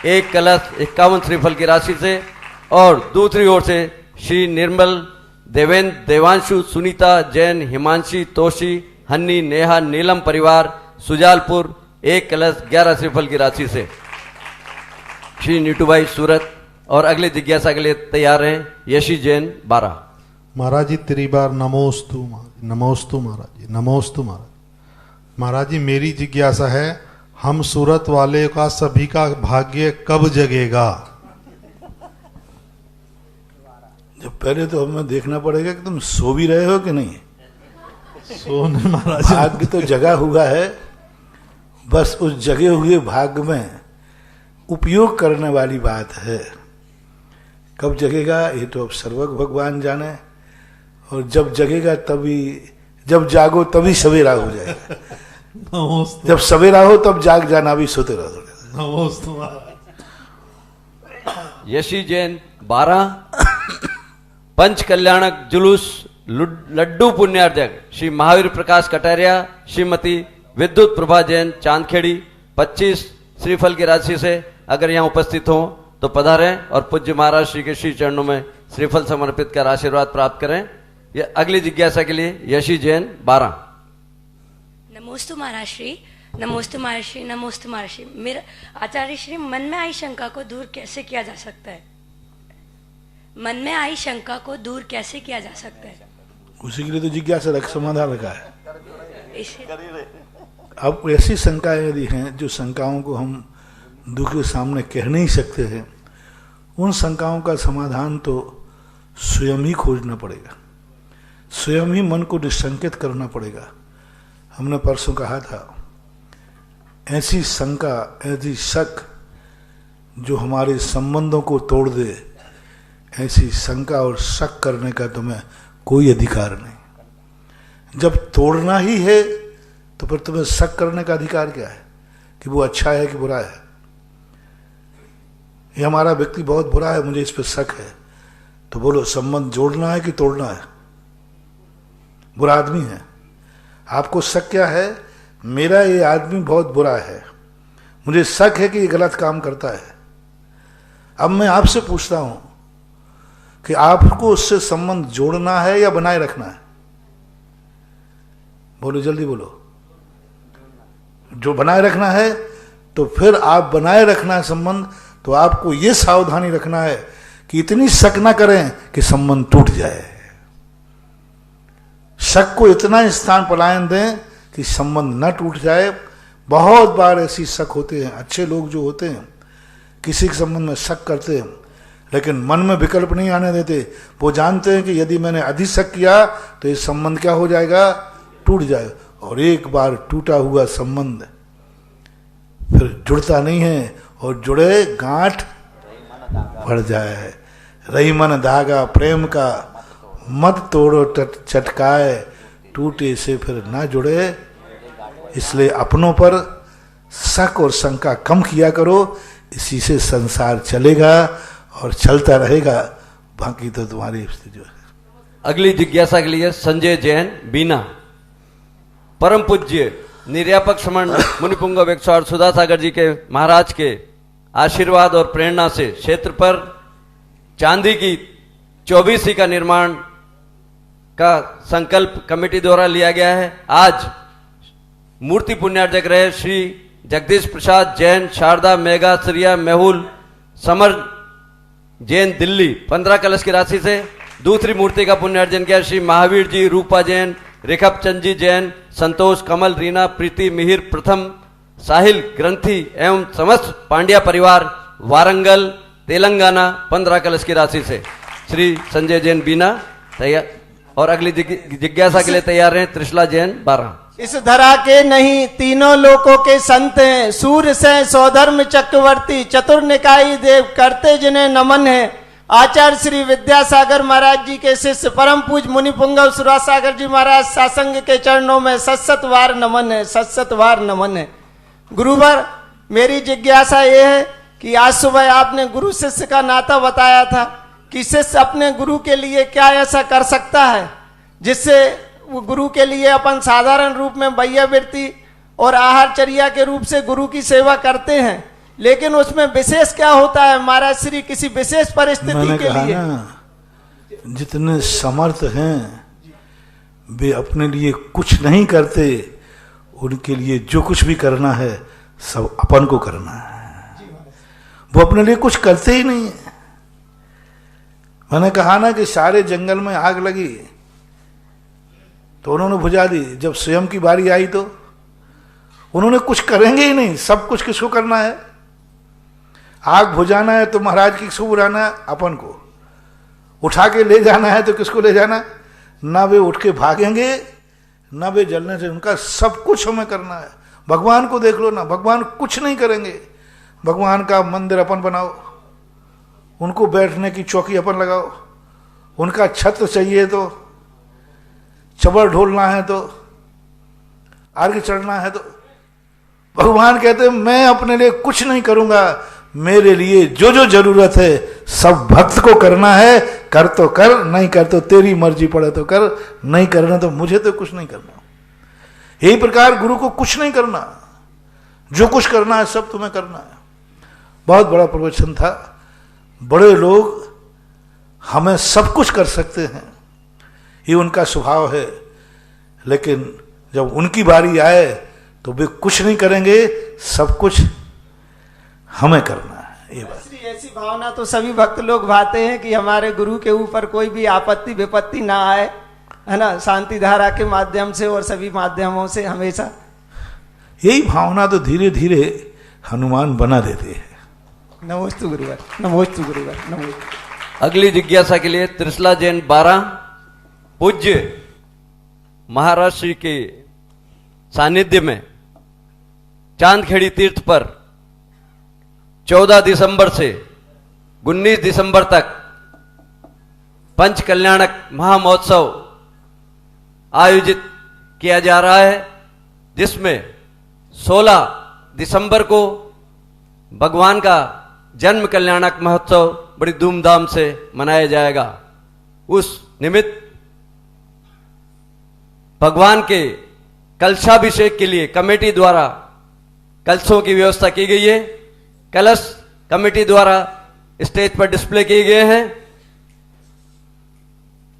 1 कलश 51 श्रीफल की राशि से, और दूसरी ओर से श्री निर्मल देवेंद्र देवांशु सुनीता जैन हिमांशी तोशी हन्नी नेहा नीलम परिवार सुजालपुर 1 कलश 11 श्रीफल की राशि से। श्री नीटू भाई सूरत और अगले जिज्ञासा के लिए तैयार हैं यशी जैन 12। महाराज जी तेरी बार नमोस्तु नमोस्तु महाराज जी, नमोस्तु महाराज। महाराज जी मेरी जिज्ञासा है, हम सूरत वाले का सभी का भाग्य कब जगेगा? जब पहले तो हमें देखना पड़ेगा कि तुम सो भी रहे हो कि नहीं। सोने महाराज भाग्य तो जगा हुआ है, बस उस जगे हुए भाग्य में उपयोग करने वाली बात है। कब जगेगा ये तो अब सर्वज्ञ भगवान जाने, और जब जगेगा तभी, जब जागो तभी सवेरा हो जाएगा। नमोस्तु जब सवेरा हो तब जाग जाना, भी सोते रहो। नमोस्तु महाराज। यशी जैन 12। पंच कल्याणक जुलूस लड्डू पुण्यार्जक श्री महावीर प्रकाश कटारिया श्रीमती विद्युत प्रभा जैन चांदखेड़ी 25 श्रीफल की राशि से अगर यहाँ उपस्थित हो तो पधारें और पूज्य महाराज श्री के श्री चरणों में श्रीफल समर्पित कर आशीर्वाद प्राप्त करें। यह अगली जिज्ञासा के लिए यशी जैन 12। नमोस्तु महाराज श्री, नमोस्तु महाराज श्री, नमोस्तु महाराज श्री। मेरा आचार्य श्री, मन में आई शंका को दूर कैसे किया जा सकता है? मन में आई शंका को दूर कैसे किया जा सकता है? उसी के लिए तो जिज्ञासा रख समाधान रखा इसे अब ऐसी शंकाएं यदि हैं जो शंकाओं को हम दुख के सामने कह नहीं सकते हैं, उन शंकाओं का समाधान तो स्वयं ही खोजना पड़ेगा, स्वयं ही मन को निशंकित करना पड़ेगा। हमने परसों कहा था, ऐसी शंका, ऐसी शक जो हमारे संबंधों को तोड़ दे, ऐसी शंका और शक करने का तुम्हें कोई अधिकार नहीं। जब तोड़ना ही है तो फिर तुम्हें शक करने का अधिकार क्या है कि वो अच्छा है कि बुरा है? ये हमारा व्यक्ति बहुत बुरा है, मुझे इस पर शक है, तो बोलो संबंध जोड़ना है कि तोड़ना है? बुरा आदमी है, आपको शक क्या है? मेरा ये आदमी बहुत बुरा है, मुझे शक है कि ये गलत काम करता है। अब मैं आपसे पूछता हूं कि आपको उससे संबंध जोड़ना है या बनाए रखना है? बोलो, जल्दी बोलो। जो बनाए रखना है तो फिर आप बनाए रखना है संबंध, तो आपको यह सावधानी रखना है कि इतनी शक ना करें कि संबंध टूट जाए। शक को इतना स्थान पलायन दें कि संबंध न टूट जाए। बहुत बार ऐसी शक होते हैं, अच्छे लोग जो होते हैं किसी के संबंध में शक करते हैं, लेकिन मन में विकल्प नहीं आने देते। वो जानते हैं कि यदि मैंने अधिक शक किया तो ये संबंध क्या हो जाएगा? टूट जाएगा। और एक बार टूटा हुआ संबंध फिर जुड़ता नहीं है, और जुड़े गांठ बढ़ जाए। रही मन धागा प्रेम का, मत तोड़ो चटकाए, टूटे से फिर ना जुड़े। इसलिए अपनों पर शक और शंका कम किया करो, इसी से संसार चलेगा और चलता रहेगा। बाकी तो तुम्हारी स्थिति जो है। अगली जिज्ञासा के लिए संजय जैन बीना। परम पूज्य निर्यापक श्रमण मुनिपुंगव 108 सुधा सागर जी के महाराज के आशीर्वाद और प्रेरणा से क्षेत्र पर चांदी की 24 का निर्माण का संकल्प कमेटी द्वारा लिया गया है। आज मूर्ति पुण्यार्जक रहे श्री जगदीश प्रसाद जैन, शारदा मेघा श्रिया मेहुल समर जैन दिल्ली 15 कलश की राशि से दूसरी मूर्ति का पुण्यार्जन किया। श्री महावीर जी, रूपा जैन, रेखप चंद जी जैन, संतोष, कमल, रीना, प्रीति, मिहिर, प्रथम, साहिल, ग्रंथि एवं समस्त पांड्या परिवार वारंगल तेलंगाना 15 कलश की राशि से। श्री संजय जैन बीना तैयार और अगली जिज्ञासा के लिए तैयार हैं त्रिशला जैन 12। इस धरा के नहीं तीनों लोकों के संत हैं, सूर्य से सौधर्म चक्रवर्ती, चतुर निकाय देव, करते जिन्हें नमन है। आचार्य श्री विद्यासागर महाराज जी के शिष्य परम पूज मुनिपुंगव सुरासागर जी महाराज सासंग के चरणों में सत्सतवार नमन है, सत्सतवार नमन है। गुरुवर, मेरी जिज्ञासा ये है कि आज सुबह आपने गुरु शिष्य का नाता बताया था कि शिष्य अपने गुरु के लिए क्या ऐसा कर सकता है जिससे वो गुरु के लिए अपन साधारण रूप में वैयावृत्ति और आहारचर्या के रूप से गुरु की सेवा करते हैं, लेकिन उसमें विशेष क्या होता है महाराज श्री किसी विशेष परिस्थिति के लिए? जितने समर्थ हैं वे अपने लिए कुछ नहीं करते, उनके लिए जो कुछ भी करना है सब अपन को करना है, वो अपने लिए कुछ करते ही नहीं है। मैंने कहा ना कि सारे जंगल में आग लगी तो उन्होंने बुझा दी, जब स्वयं की बारी आई तो उन्होंने कुछ करेंगे ही नहीं, सब कुछ किसको करना है? आग बुझाना है तो महाराज किसको बुलाना है? अपन को। उठा के ले जाना है तो किसको ले जाना? ना वे उठ के भागेंगे ना वे जलने से, उनका सब कुछ हमें करना है। भगवान को देख लो ना, भगवान कुछ नहीं करेंगे। भगवान का मंदिर अपन बनाओ, उनको बैठने की चौकी अपन लगाओ, उनका छत्र चाहिए तो, चबर ढोलना है तो, अर्घ चढ़ना है तो, भगवान कहते हैं मैं अपने लिए कुछ नहीं करूंगा, मेरे लिए जो जो जरूरत है सब भक्त को करना है। कर तो कर, नहीं कर तो तेरी मर्जी पड़े तो कर, नहीं करना तो मुझे तो कुछ नहीं करना। यही प्रकार गुरु को कुछ नहीं करना, जो कुछ करना है सब तुम्हें करना है। बहुत बड़ा प्रवचन था। बड़े लोग हमें सब कुछ कर सकते हैं, ये उनका स्वभाव है, लेकिन जब उनकी बारी आए तो वे कुछ नहीं करेंगे, सब कुछ हमें करना है। ये बात ऐसी भावना तो सभी भक्त लोग भाते हैं कि हमारे गुरु के ऊपर कोई भी आपत्ति विपत्ति ना आए, है ना, शांति धारा के माध्यम से और सभी माध्यमों से हमेशा यही भावना तो धीरे धीरे हनुमान बना देते हैं। नमोस्तु गुरुवर, नमोस्तु गुरुवर, नमोस्तु। अगली जिज्ञासा के लिए त्रिशला जैन 12। पूज्य महाराज श्री के सानिध्य में चांदखेड़ी तीर्थ पर 14 दिसंबर से 19 दिसंबर तक पंच कल्याणक महामहोत्सव आयोजित किया जा रहा है, जिसमें 16 दिसंबर को भगवान का जन्म कल्याणक महोत्सव बड़ी धूमधाम से मनाया जाएगा। उस निमित्त भगवान के कलशाभिषेक के लिए कमेटी द्वारा कलशों की व्यवस्था की गई है। कलश कमेटी द्वारा स्टेज पर डिस्प्ले किए गए हैं।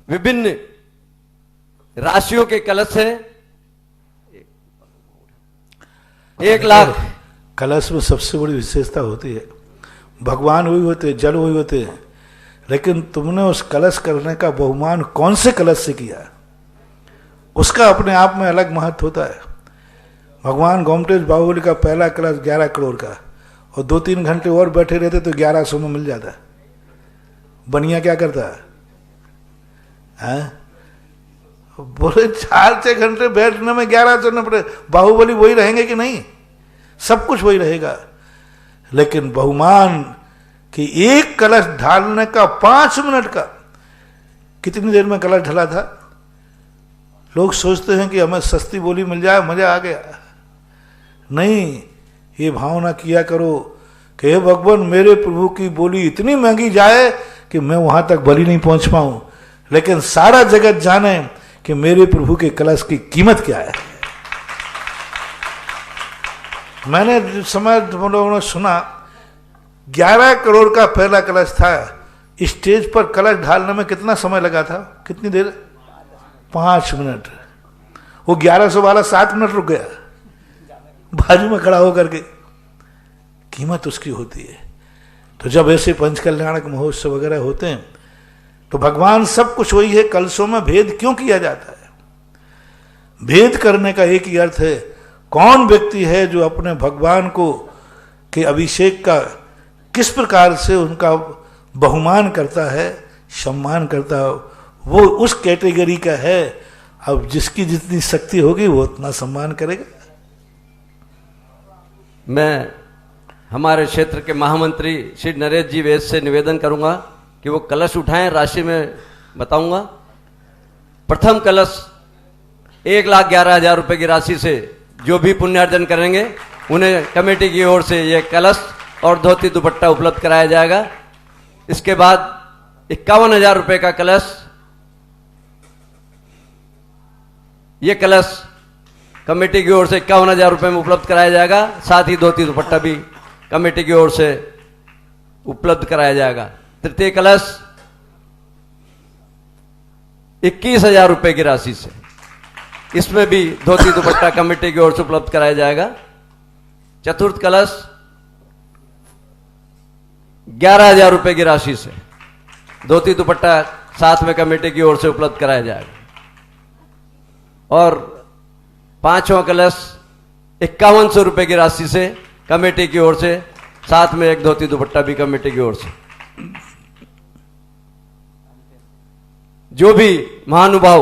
विभिन्न राशियों के कलश हैं। 1 लाख कलश में सबसे बड़ी विशेषता होती है, भगवान वही होते, जल वही होते हैं, लेकिन तुमने उस कलश करने का बहुमान कौन से कलश से किया, उसका अपने आप में अलग महत्व होता है। भगवान गोमटेश बाहुबली का पहला कलश 11 करोड़ का, और 2-3 घंटे और बैठे रहते तो 1100 में मिल जाता। बनिया क्या करता है? बोले 4-6 घंटे बैठने में 1100 न पड़े। बाहुबली वही रहेंगे कि नहीं? सब कुछ वही रहेगा, लेकिन बहुमान कि एक कलश ढालने का 5 मिनट का, कितनी देर में कलश ढला था? लोग सोचते हैं कि हमें सस्ती बोली मिल जाए, मजा आ गया। नहीं, ये भावना किया करो कि हे भगवान, मेरे प्रभु की बोली इतनी महंगी जाए कि मैं वहां तक भली नहीं पहुंच पाऊं, लेकिन सारा जगत जाने कि मेरे प्रभु के कलश की कीमत क्या है। मैंने जिस समय तुम लोगों ने सुना 11 करोड़ का पहला कलश था, स्टेज पर कलश ढालने में कितना समय लगा था? कितनी देर? 5 मिनट। वो 1100 वाला 7 मिनट रुक गया बाजू में खड़ा होकर के। कीमत उसकी होती है। तो जब ऐसे पंच कल्याणक महोत्सव वगैरह होते हैं तो भगवान सब कुछ वही है। कलशों में भेद क्यों किया जाता है? भेद करने का एक ही अर्थ है, कौन व्यक्ति है जो अपने भगवान को के अभिषेक का किस प्रकार से उनका बहुमान करता है, सम्मान करता है, वो उस कैटेगरी का है। अब जिसकी जितनी शक्ति होगी वो उतना सम्मान करेगा। मैं हमारे क्षेत्र के महामंत्री श्री नरेश जी वैद्य से निवेदन करूंगा कि वो कलश उठाएं। राशि में बताऊंगा। प्रथम कलश 1,11,000 रुपए की राशि से जो भी पुण्यार्जन करेंगे उन्हें कमेटी की ओर से ये कलश और धोती दुपट्टा उपलब्ध कराया जाएगा। इसके बाद 51,000 रुपए का कलश, ये कलश कमेटी की ओर से 51,000 रुपए में उपलब्ध कराया जाएगा। साथ ही धोती दुपट्टा भी कमेटी की ओर से उपलब्ध कराया जाएगा। तृतीय कलश 21,000 रुपए की राशि से, इसमें भी धोती दुपट्टा कमेटी की ओर से उपलब्ध कराया जाएगा। चतुर्थ कलश 11,000 रुपए की राशि से, धोती दुपट्टा साथ में कमेटी की ओर से उपलब्ध कराया जाएगा। और पांचवा कलश 5100 रुपए की राशि से कमेटी की ओर से, साथ में एक धोती दुपट्टा भी कमेटी की ओर से। जो भी महानुभाव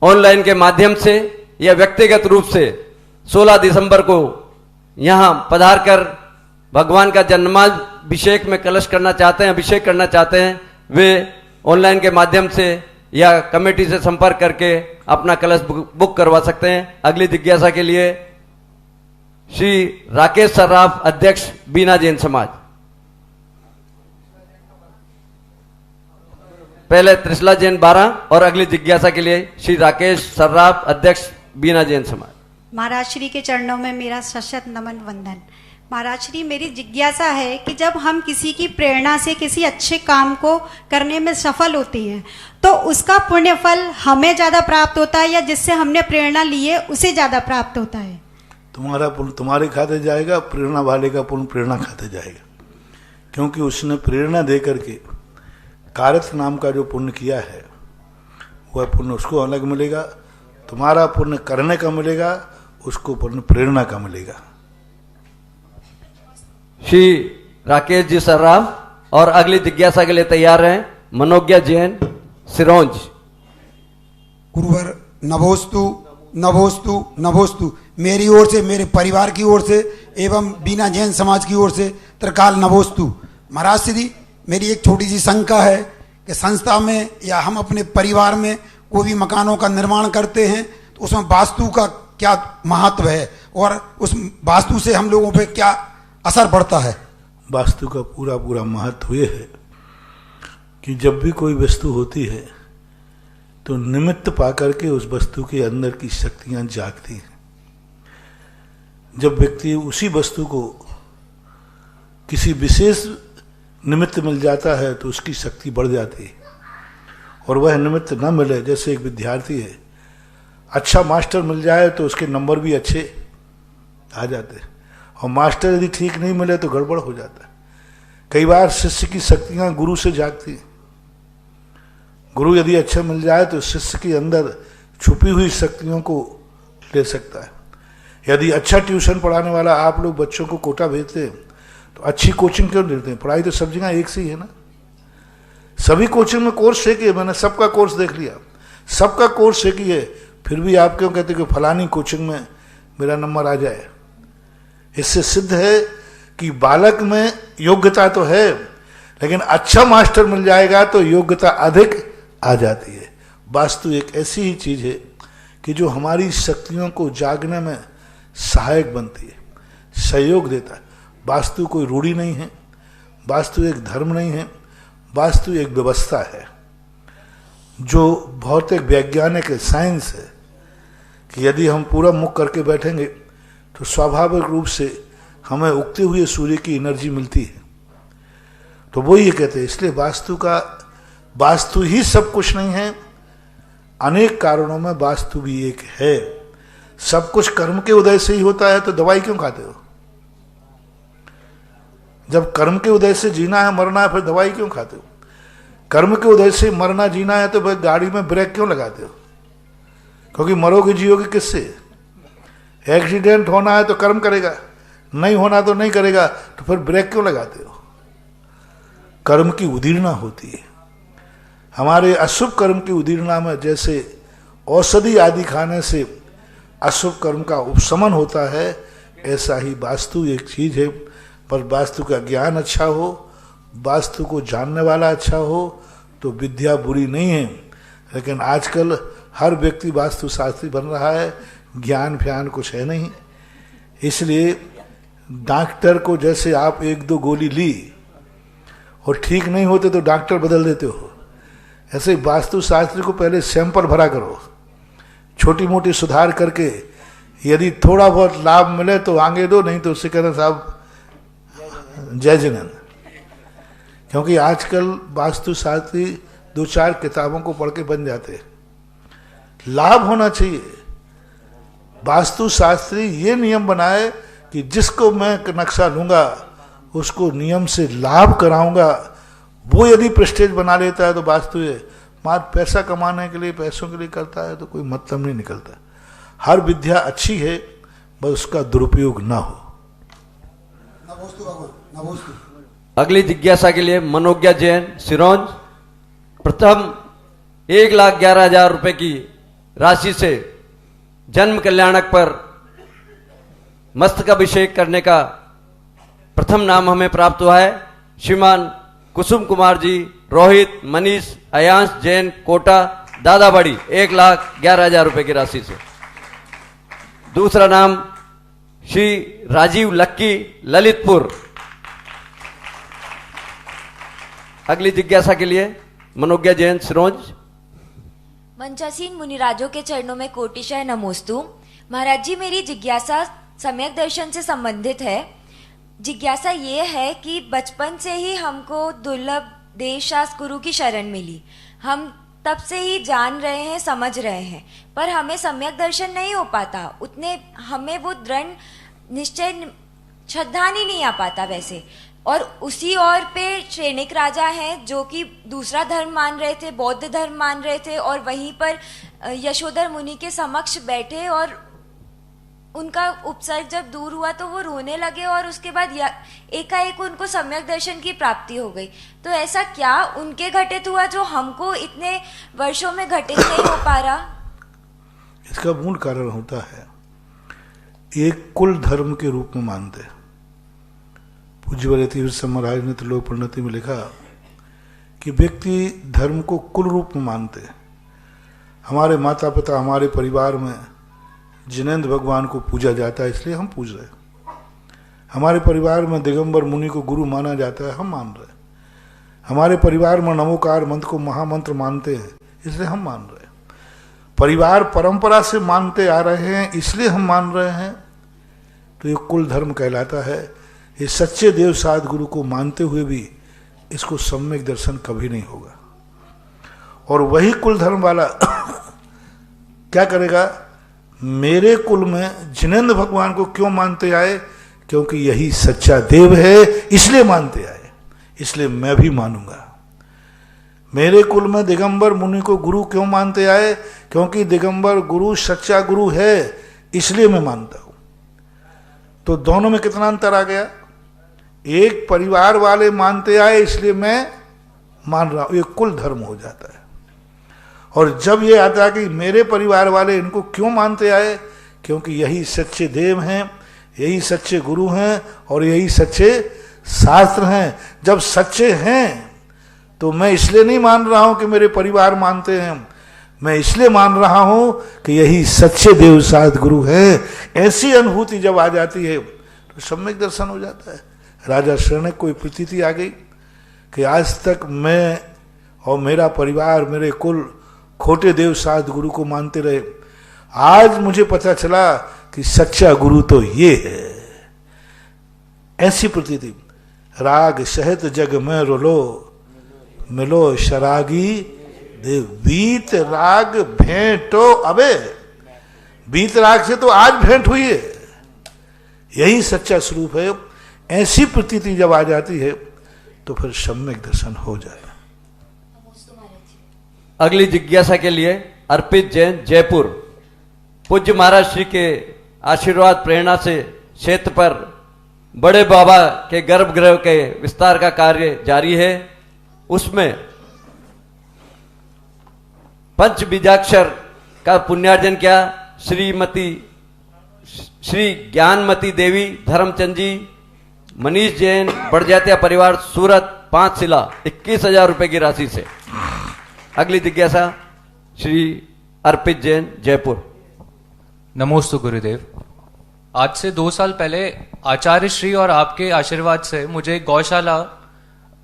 ऑनलाइन के माध्यम से या व्यक्तिगत रूप से 16 दिसंबर को यहां पधार कर भगवान का जन्माभिषेक में कलश करना चाहते हैं, अभिषेक करना चाहते हैं, वे ऑनलाइन के माध्यम से या कमेटी से संपर्क करके अपना कलश बुक करवा सकते हैं। अगली जिज्ञासा के लिए श्री राकेश सर्राफ, अध्यक्ष बीना जैन समाज। पहले त्रिशला जैन 12 और अगली जिज्ञासा के लिए श्री राकेश सर्राफ, अध्यक्ष बीना जैन समाज। महाराज श्री के चरणों में मेरा सशत नमन वंदन। महाराज श्री, मेरी जिज्ञासा है कि जब हम किसी की प्रेरणा से किसी अच्छे काम को करने में सफल होते हैं तो उसका पुण्य फल हमें ज्यादा प्राप्त होता है या जिससे हमने प्रेरणा ली है उसे ज्यादा प्राप्त होता है? तुम्हारा पुण्य तुम्हारे खाते जाएगा, प्रेरणा वाले का पुण्य प्रेरणा खाते जाएगा, क्योंकि उसने प्रेरणा दे करके कारत नाम का जो पुण्य किया है वह पुण्य उसको अलग मिलेगा। तुम्हारा पुण्य करने का मिलेगा, उसको पुण्य प्रेरणा का मिलेगा। श्री राकेश जी सर्राफ और अगली जिज्ञासा के लिए तैयार रहें। मनोज्ञा जैन, सिरोंज। गुरुवर नभोस्तु नभोस्तु नभोस्तु। मेरी ओर से, मेरे परिवार की ओर से एवं बीना जैन समाज की ओर से त्रिकाल नभोस्तु। महाराज श्री, मेरी एक छोटी सी शंका है कि संस्था में या हम अपने परिवार में कोई भी मकानों का निर्माण करते हैं तो उसमें वास्तु का क्या महत्व है और उस वास्तु से हम लोगों पे क्या असर पड़ता है? वास्तु का पूरा पूरा महत्व ये है कि जब भी कोई वस्तु होती है तो निमित्त पाकर के उस वस्तु के अंदर की शक्तियां जागती हैं। जब व्यक्ति उसी वस्तु को किसी विशेष निमित्त मिल जाता है तो उसकी शक्ति बढ़ जाती है, और वह निमित्त न मिले, जैसे एक विद्यार्थी है, अच्छा मास्टर मिल जाए तो उसके नंबर भी अच्छे आ जाते हैं, और मास्टर यदि ठीक नहीं मिले तो गड़बड़ हो जाता है। कई बार शिष्य की शक्तियां गुरु से जागती हैं। गुरु यदि अच्छा मिल जाए तो शिष्य के अंदर छुपी हुई शक्तियों को ले सकता है। यदि अच्छा ट्यूशन पढ़ाने वाला आप लोग बच्चों को कोटा भेजते हैं तो अच्छी कोचिंग क्यों देते हैं? पढ़ाई तो सब जगह एक सी है ना। सभी कोचिंग में कोर्स है कि मैंने सबका कोर्स देख लिया, सबका कोर्स है कि है, फिर भी आप क्यों कहते कि फलानी कोचिंग में मेरा नंबर आ जाए? इससे सिद्ध है कि बालक में योग्यता तो है, लेकिन अच्छा मास्टर मिल जाएगा तो योग्यता अधिक आ जाती है। वास्तु एक ऐसी ही चीज है कि जो हमारी शक्तियों को जागने में सहायक बनती है, सहयोग देता है। वास्तु कोई रूढ़ी नहीं है, वास्तु एक धर्म नहीं है, वास्तु एक व्यवस्था है जो भौतिक वैज्ञानिक साइंस है कि यदि हम पूरा मुख करके बैठेंगे तो स्वाभाविक रूप से हमें उगते हुए सूर्य की एनर्जी मिलती है। तो वो ये कहते हैं, इसलिए वास्तु ही सब कुछ नहीं है, अनेक कारणों में वास्तु भी एक है। सब कुछ कर्म के उदय से ही होता है, तो दवाई क्यों खाते हो? जब कर्म के उदय से जीना है मरना है, फिर दवाई क्यों खाते हो? कर्म के उदय से मरना जीना है तो फिर गाड़ी में ब्रेक क्यों लगाते हो? क्योंकि मरोगे जियोगे किससे? एक्सीडेंट होना है तो कर्म करेगा, नहीं होना तो नहीं करेगा, तो फिर ब्रेक क्यों लगाते हो? कर्म की उदीर्णा होती है। हमारे अशुभ कर्म की उदीर्णा में जैसे औषधि आदि खाने से अशुभ कर्म का उपशमन होता है, ऐसा ही वास्तु एक चीज है। पर वास्तु का ज्ञान अच्छा हो, वास्तु को जानने वाला अच्छा हो तो विद्या बुरी नहीं है। लेकिन आजकल हर व्यक्ति वास्तु शास्त्री बन रहा है, ज्ञान फ्यान कुछ है नहीं। इसलिए डॉक्टर को जैसे आप 1-2 गोली ली और ठीक नहीं होते तो डॉक्टर बदल देते हो, ऐसे वास्तु शास्त्री को पहले सैंपल भरा करो, छोटी मोटी सुधार करके यदि थोड़ा बहुत लाभ मिले तो आगे दो, नहीं तो उससे कहना साहब जय जिनेंद्र। क्योंकि आजकल वास्तु शास्त्री 2-4 किताबों को पढ़ के बन जाते हैं। लाभ होना चाहिए। वास्तु शास्त्री ये नियम बनाए कि जिसको मैं नक्शा लूंगा उसको नियम से लाभ कराऊंगा। वो यदि प्रेस्टेज बना लेता है तो वास्तु है, मात्र पैसा कमाने के लिए, पैसों के लिए करता है तो कोई मतलब नहीं निकलता। हर विद्या अच्छी है, बस उसका दुरुपयोग ना हो। अगली जिज्ञासा के लिए मनोज्ञा जैन सिरोंज। प्रथम 1,11,000 रुपए की राशि से जन्म कल्याणक पर मस्तकाभिषेक करने का प्रथम नाम हमें प्राप्त हुआ है। श्रीमान कुसुम कुमार जी, रोहित, मनीष, अयांश जैन, कोटा, दादाबाड़ी, 1,11,000 रुपए की राशि से। दूसरा नाम श्री राजीव लक्की, ललितपुर। अगली जिज्ञासा के लिए मनोज्ञा जैन सिरोंज। मंचासीन मुनिराजों के चरणों में कोटिशः नमोस्तु। महाराज जी, मेरी जिज्ञासा सम्यक दर्शन से संबंधित है। जिज्ञासा ये है कि बचपन से ही हमको दुर्लभ देवशास्त्र गुरु की शरण मिली। हम तब से ही जान रहे हैं, समझ रहे हैं, पर हमें सम्यक दर्शन नहीं हो पाता। उतने हमें वो दृढ़ निश्चय श्रद्धा नहीं आ पाता वैसे। और उसी ओर पे श्रेणिक राजा हैं जो कि दूसरा धर्म मान रहे थे, बौद्ध धर्म मान रहे थे, और वहीं पर यशोधर मुनि के समक्ष बैठे और उनका उपसर्ग जब दूर हुआ तो वो रोने लगे और उसके बाद एकाएक उनको सम्यक दर्शन की प्राप्ति हो गई। तो ऐसा क्या उनके घटित हुआ जो हमको इतने वर्षों में घटित नहीं हो पा रहा? इसका मूल कारण होता है, एक कुल धर्म के रूप में मानते हैं। पूज्य तीर्थ महाराज ने त्रिलोक प्रणति में लिखा कि व्यक्ति धर्म को कुल रूप में मानते हैं। हमारे माता पिता, हमारे परिवार में जिनेंद्र भगवान को पूजा जाता है, इसलिए हम पूज रहे हैं। हमारे परिवार में दिगंबर मुनि को गुरु माना जाता है, हम मान रहे हैं। हमारे परिवार में नमोकार मंत्र को महामंत्र मानते हैं, इसलिए हम मान रहे हैं। परिवार परंपरा से मानते आ रहे हैं, इसलिए हम मान रहे हैं। तो ये कुल धर्म कहलाता है। ये सच्चे देव साध गुरु को मानते हुए भी इसको सम्यक दर्शन कभी नहीं होगा। और वही कुल धर्म वाला क्या करेगा? मेरे कुल में जिनेंद्र भगवान को क्यों मानते आए? क्योंकि यही सच्चा देव है, इसलिए मानते आए, इसलिए मैं भी मानूंगा। मेरे कुल में दिगंबर मुनि को गुरु क्यों मानते आए? क्योंकि दिगंबर गुरु सच्चा गुरु है, इसलिए मैं मानता हूं। तो दोनों में कितना अंतर आ गया? एक परिवार वाले मानते आए इसलिए मैं मान रहा हूं, ये कुल धर्म हो जाता है। और जब ये आता है कि मेरे परिवार वाले इनको क्यों मानते आए? क्योंकि यही सच्चे देव हैं, यही सच्चे गुरु हैं और यही सच्चे शास्त्र हैं। जब सच्चे हैं तो मैं इसलिए नहीं मान रहा हूं कि मेरे परिवार मानते हैं, मैं इसलिए मान रहा हूं कि यही सच्चे देव साध गुरु हैं। ऐसी अनुभूति जब आ जाती है तो सम्यक दर्शन हो जाता है। राजा शरणक को प्रतीति आ गई कि आज तक मैं और मेरा परिवार, मेरे कुल खोटे देव साध गुरु को मानते रहे। आज मुझे पता चला कि सच्चा गुरु तो ये है। ऐसी प्रतीति, राग शहत जग में रोलो, मिलो शरागी दे, बीत राग भेंटो अबे। बीत राग से तो आज भेंट हुई है, यही सच्चा स्वरूप है। ऐसी प्रतीति जब आ जाती है तो फिर सम्यक दर्शन हो जाए। अगली जिज्ञासा के लिए अर्पित जैन, जयपुर। पूज्य महाराज श्री के आशीर्वाद प्रेरणा से क्षेत्र पर बड़े बाबा के गर्भगृह के विस्तार का कार्य जारी है। उसमें पंच बीजाक्षर का पुण्यार्जन किया। श्री ज्ञानमती देवी धर्मचंद जी, मनीष जैन, बढ़जातिया परिवार, सूरत, 5 शिला 21,000 रुपए की राशि से। अगली जिज्ञासा श्री अर्पित जैन, जयपुर। नमोस्तु गुरुदेव। आज से 2 साल पहले आचार्य श्री और आपके आशीर्वाद से मुझे गौशाला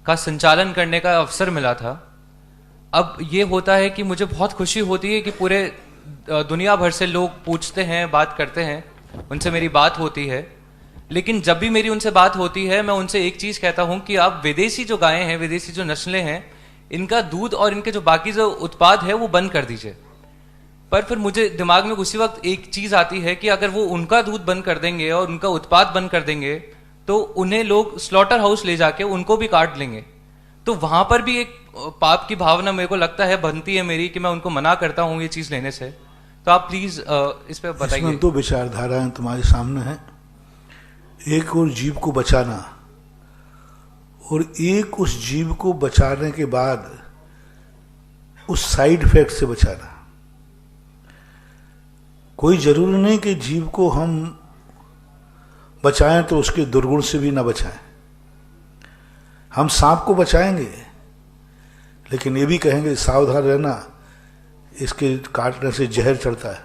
का संचालन करने का अवसर मिला था। अब ये होता है कि मुझे बहुत खुशी होती है कि पूरे दुनिया भर से लोग पूछते हैं, बात करते हैं, उनसे मेरी बात होती है। लेकिन जब भी मेरी उनसे बात होती है, मैं उनसे एक चीज कहता हूं कि आप विदेशी जो गायें हैं, विदेशी जो नस्लें हैं, इनका दूध और इनके जो बाकी जो उत्पाद है वो बंद कर दीजिए। पर फिर मुझे दिमाग में उसी वक्त एक चीज आती है कि अगर वो उनका दूध बंद कर देंगे और उनका उत्पाद बंद कर देंगे तो उन्हें लोग स्लॉटर हाउस ले जाके उनको भी काट लेंगे। तो वहां पर भी एक पाप की भावना मेरे को लगता है बनती है मेरी कि मैं उनको मना करता हूं ये चीज लेने से। तो आप प्लीज इस पे बताइए। इसमें 2 विचारधाराएं तुम्हारे सामने हैं। एक और जीव को बचाना, और एक उस जीव को बचाने के बाद उस साइड इफेक्ट से बचाना। कोई जरूरी नहीं कि जीव को हम बचाएं तो उसके दुर्गुण से भी ना बचाएं। हम सांप को बचाएंगे लेकिन ये भी कहेंगे सावधान रहना, इसके काटने से जहर चढ़ता है।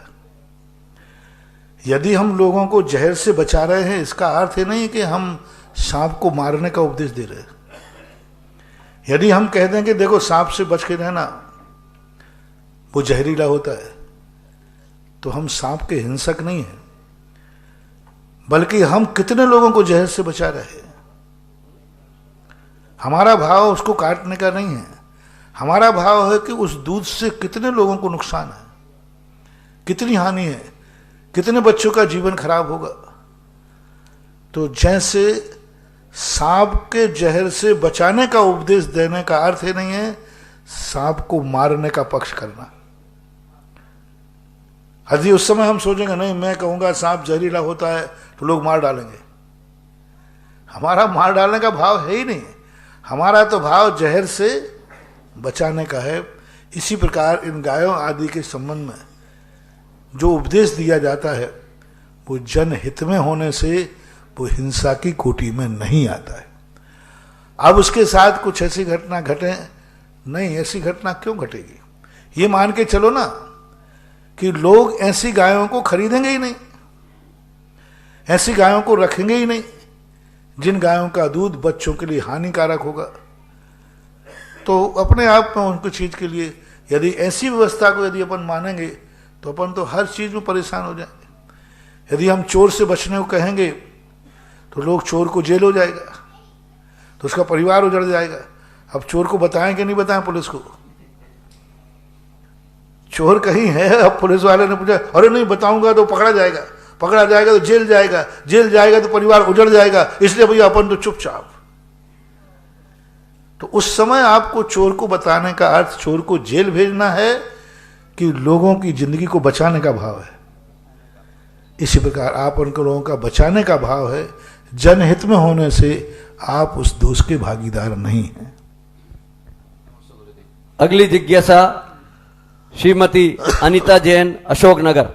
यदि हम लोगों को जहर से बचा रहे हैं, इसका अर्थ ये नहीं कि हम सांप को मारने का उपदेश दे रहे हैं। यदि हम कह दें कि देखो सांप से बच के रहना, वो जहरीला होता है, तो हम सांप के हिंसक नहीं हैं, बल्कि हम कितने लोगों को जहर से बचा रहे हैं। हमारा भाव उसको काटने का नहीं है, हमारा भाव है कि उस दूध से कितने लोगों को नुकसान है, कितनी हानि है, कितने बच्चों का जीवन खराब होगा। तो जैसे सांप के जहर से बचाने का उपदेश देने का अर्थ ही नहीं है सांप को मारने का पक्ष करना। यदि उस समय हम सोचेंगे नहीं मैं कहूंगा सांप जहरीला होता है तो लोग मार डालेंगे, हमारा मार डालने का भाव है ही नहीं। हमारा तो भाव जहर से बचाने का है। इसी प्रकार इन गायों आदि के संबंध में जो उपदेश दिया जाता है वो जनहित में होने से वो हिंसा की कोटि में नहीं आता है। अब उसके साथ कुछ ऐसी घटना घटे नहीं, ऐसी घटना क्यों घटेगी? ये मान के चलो ना कि लोग ऐसी गायों को खरीदेंगे ही नहीं, ऐसी गायों को रखेंगे ही नहीं जिन गायों का दूध बच्चों के लिए हानिकारक होगा। तो अपने आप में उनकी चीज के लिए यदि ऐसी व्यवस्था को यदि अपन मानेंगे तो अपन तो हर चीज में परेशान हो जाएंगे। यदि हम चोर से बचने को कहेंगे तो लोग चोर को जेल हो जाएगा, तो उसका परिवार उजड़ जाएगा। अब चोर को बताएं कि नहीं बताएं पुलिस को? चोर कहीं है, अब पुलिस वाले ने पूछा अरे नहीं बताऊंगा तो पकड़ा जाएगा, पकड़ा जाएगा तो जेल जाएगा, जेल जाएगा तो परिवार उजड़ जाएगा, इसलिए भैया अपन तो चुपचाप। तो उस समय आपको चोर को बताने का अर्थ चोर को जेल भेजना है कि लोगों की जिंदगी को बचाने का भाव है। इसी प्रकार आप उन लोगों का बचाने का भाव है, जनहित में होने से आप उस दोष के भागीदार नहीं हैं। अगली जिज्ञासा श्रीमती अनीता जैन, अशोकनगर।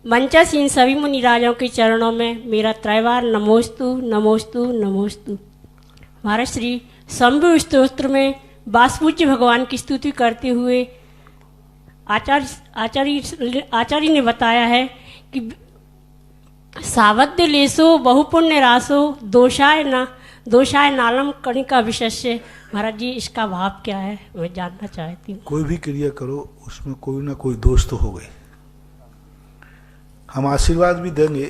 मंचासीन सभी मुनिराजों के चरणों में मेरा त्रैवार नमोस्तु नमोस्तु नमोस्तु। महाराज श्री शंभु स्तोत्र में वासपूज्य भगवान की स्तुति करते हुए आचार्य ने बताया है कि सावध्य लेसो बहुपुण्य रासो दोषाय नालम कणिका विशेष्य, महाराज जी इसका भाव क्या है, मैं जानना चाहती हूँ। कोई भी क्रिया करो उसमें कोई ना कोई दोष तो हो गई। हम आशीर्वाद भी देंगे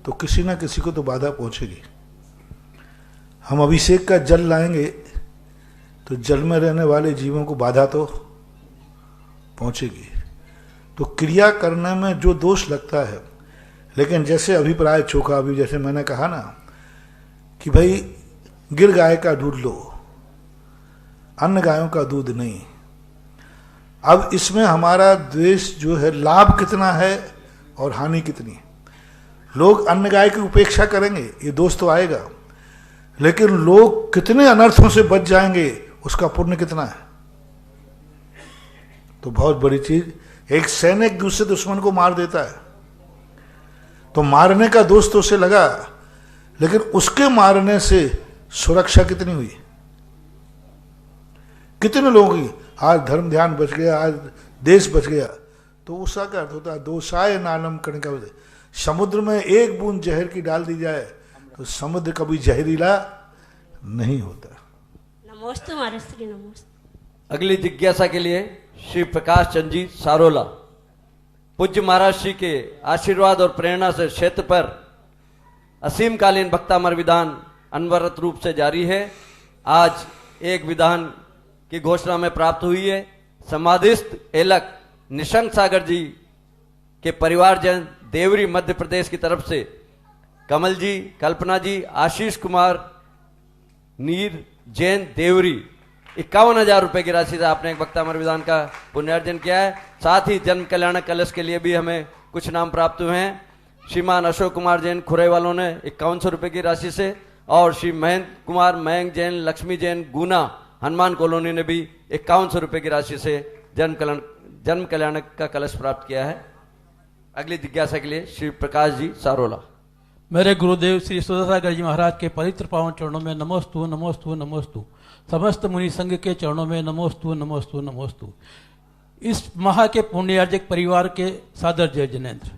तो किसी ना किसी को तो बाधा पहुंचेगी। हम अभिषेक का जल लाएंगे तो जल में रहने वाले जीवों को बाधा तो पहुंचेगी। तो क्रिया करने में जो दोष लगता है, लेकिन जैसे अभिप्राय चोखा, अभी जैसे मैंने कहा ना कि भाई गिर गाय का दूध लो, अन्य गायों का दूध नहीं। अब इसमें हमारा द्वेष जो है, लाभ कितना है और हानि कितनी है। लोग अन्य गाय की उपेक्षा करेंगे, ये दोष तो आएगा, लेकिन लोग कितने अनर्थों से बच जाएंगे, उसका पुण्य कितना है। तो बहुत बड़ी चीज, एक सैनिक दूसरे दुश्मन को मार देता है तो मारने का दोष तो उसे लगा, लेकिन उसके मारने से सुरक्षा कितनी हुई। कितने लोगों की आज धर्म ध्यान बच गया, आज देश बच गया। तो उसका क्या अर्थ होता है, दोषाय नालम कणिका। समुद्र में एक बूंद जहर की डाल दी जाए तो समुद्र कभी जहरीला नहीं होता। नमोस्तु महाराज श्री, नमोस्तु। अगली जिज्ञासा के लिए श्री प्रकाश चंद जी सारोला। पूज्य महाराज श्री के आशीर्वाद और प्रेरणा से क्षेत्र पर असीमकालीन भक्तामर विधान अनवरत रूप से जारी है। आज एक विधान की घोषणा में प्राप्त हुई है। समाधिस्थ एलक निशंक सागर जी के परिवारजन देवरी मध्य प्रदेश की तरफ से कमल जी, कल्पना जी, आशीष कुमार, नीर जैन देवरी 51,000 रुपए की राशि से आपने एक भक्तामर विधान का पुण्यार्जन किया है। साथ ही जन्म कल्याण कलश के लिए भी हमें कुछ नाम प्राप्त हुए हैं। श्रीमान अशोक कुमार जैन खुरे वालों ने 5100 रुपए की राशि से, और श्री महेंद्र कुमार, मयंक जैन, लक्ष्मी जैन, गुना हनुमान कॉलोनी ने भी 5100 रुपए की राशि से जन्म कल्याण का कलश प्राप्त किया है। अगली जिज्ञासा के लिए श्री प्रकाश जी सारोला। मेरे गुरुदेव श्री सुदर्शन जी महाराज के पवित्र पावन चरणों में नमोस्तु नमोस्तु नमोस्तु। समस्त मुनि संघ के चरणों में नमोस्तु नमोस्तु नमोस्तु। इस महा के पुण्यार्जक परिवार के सादर जय जिनेन्द्र।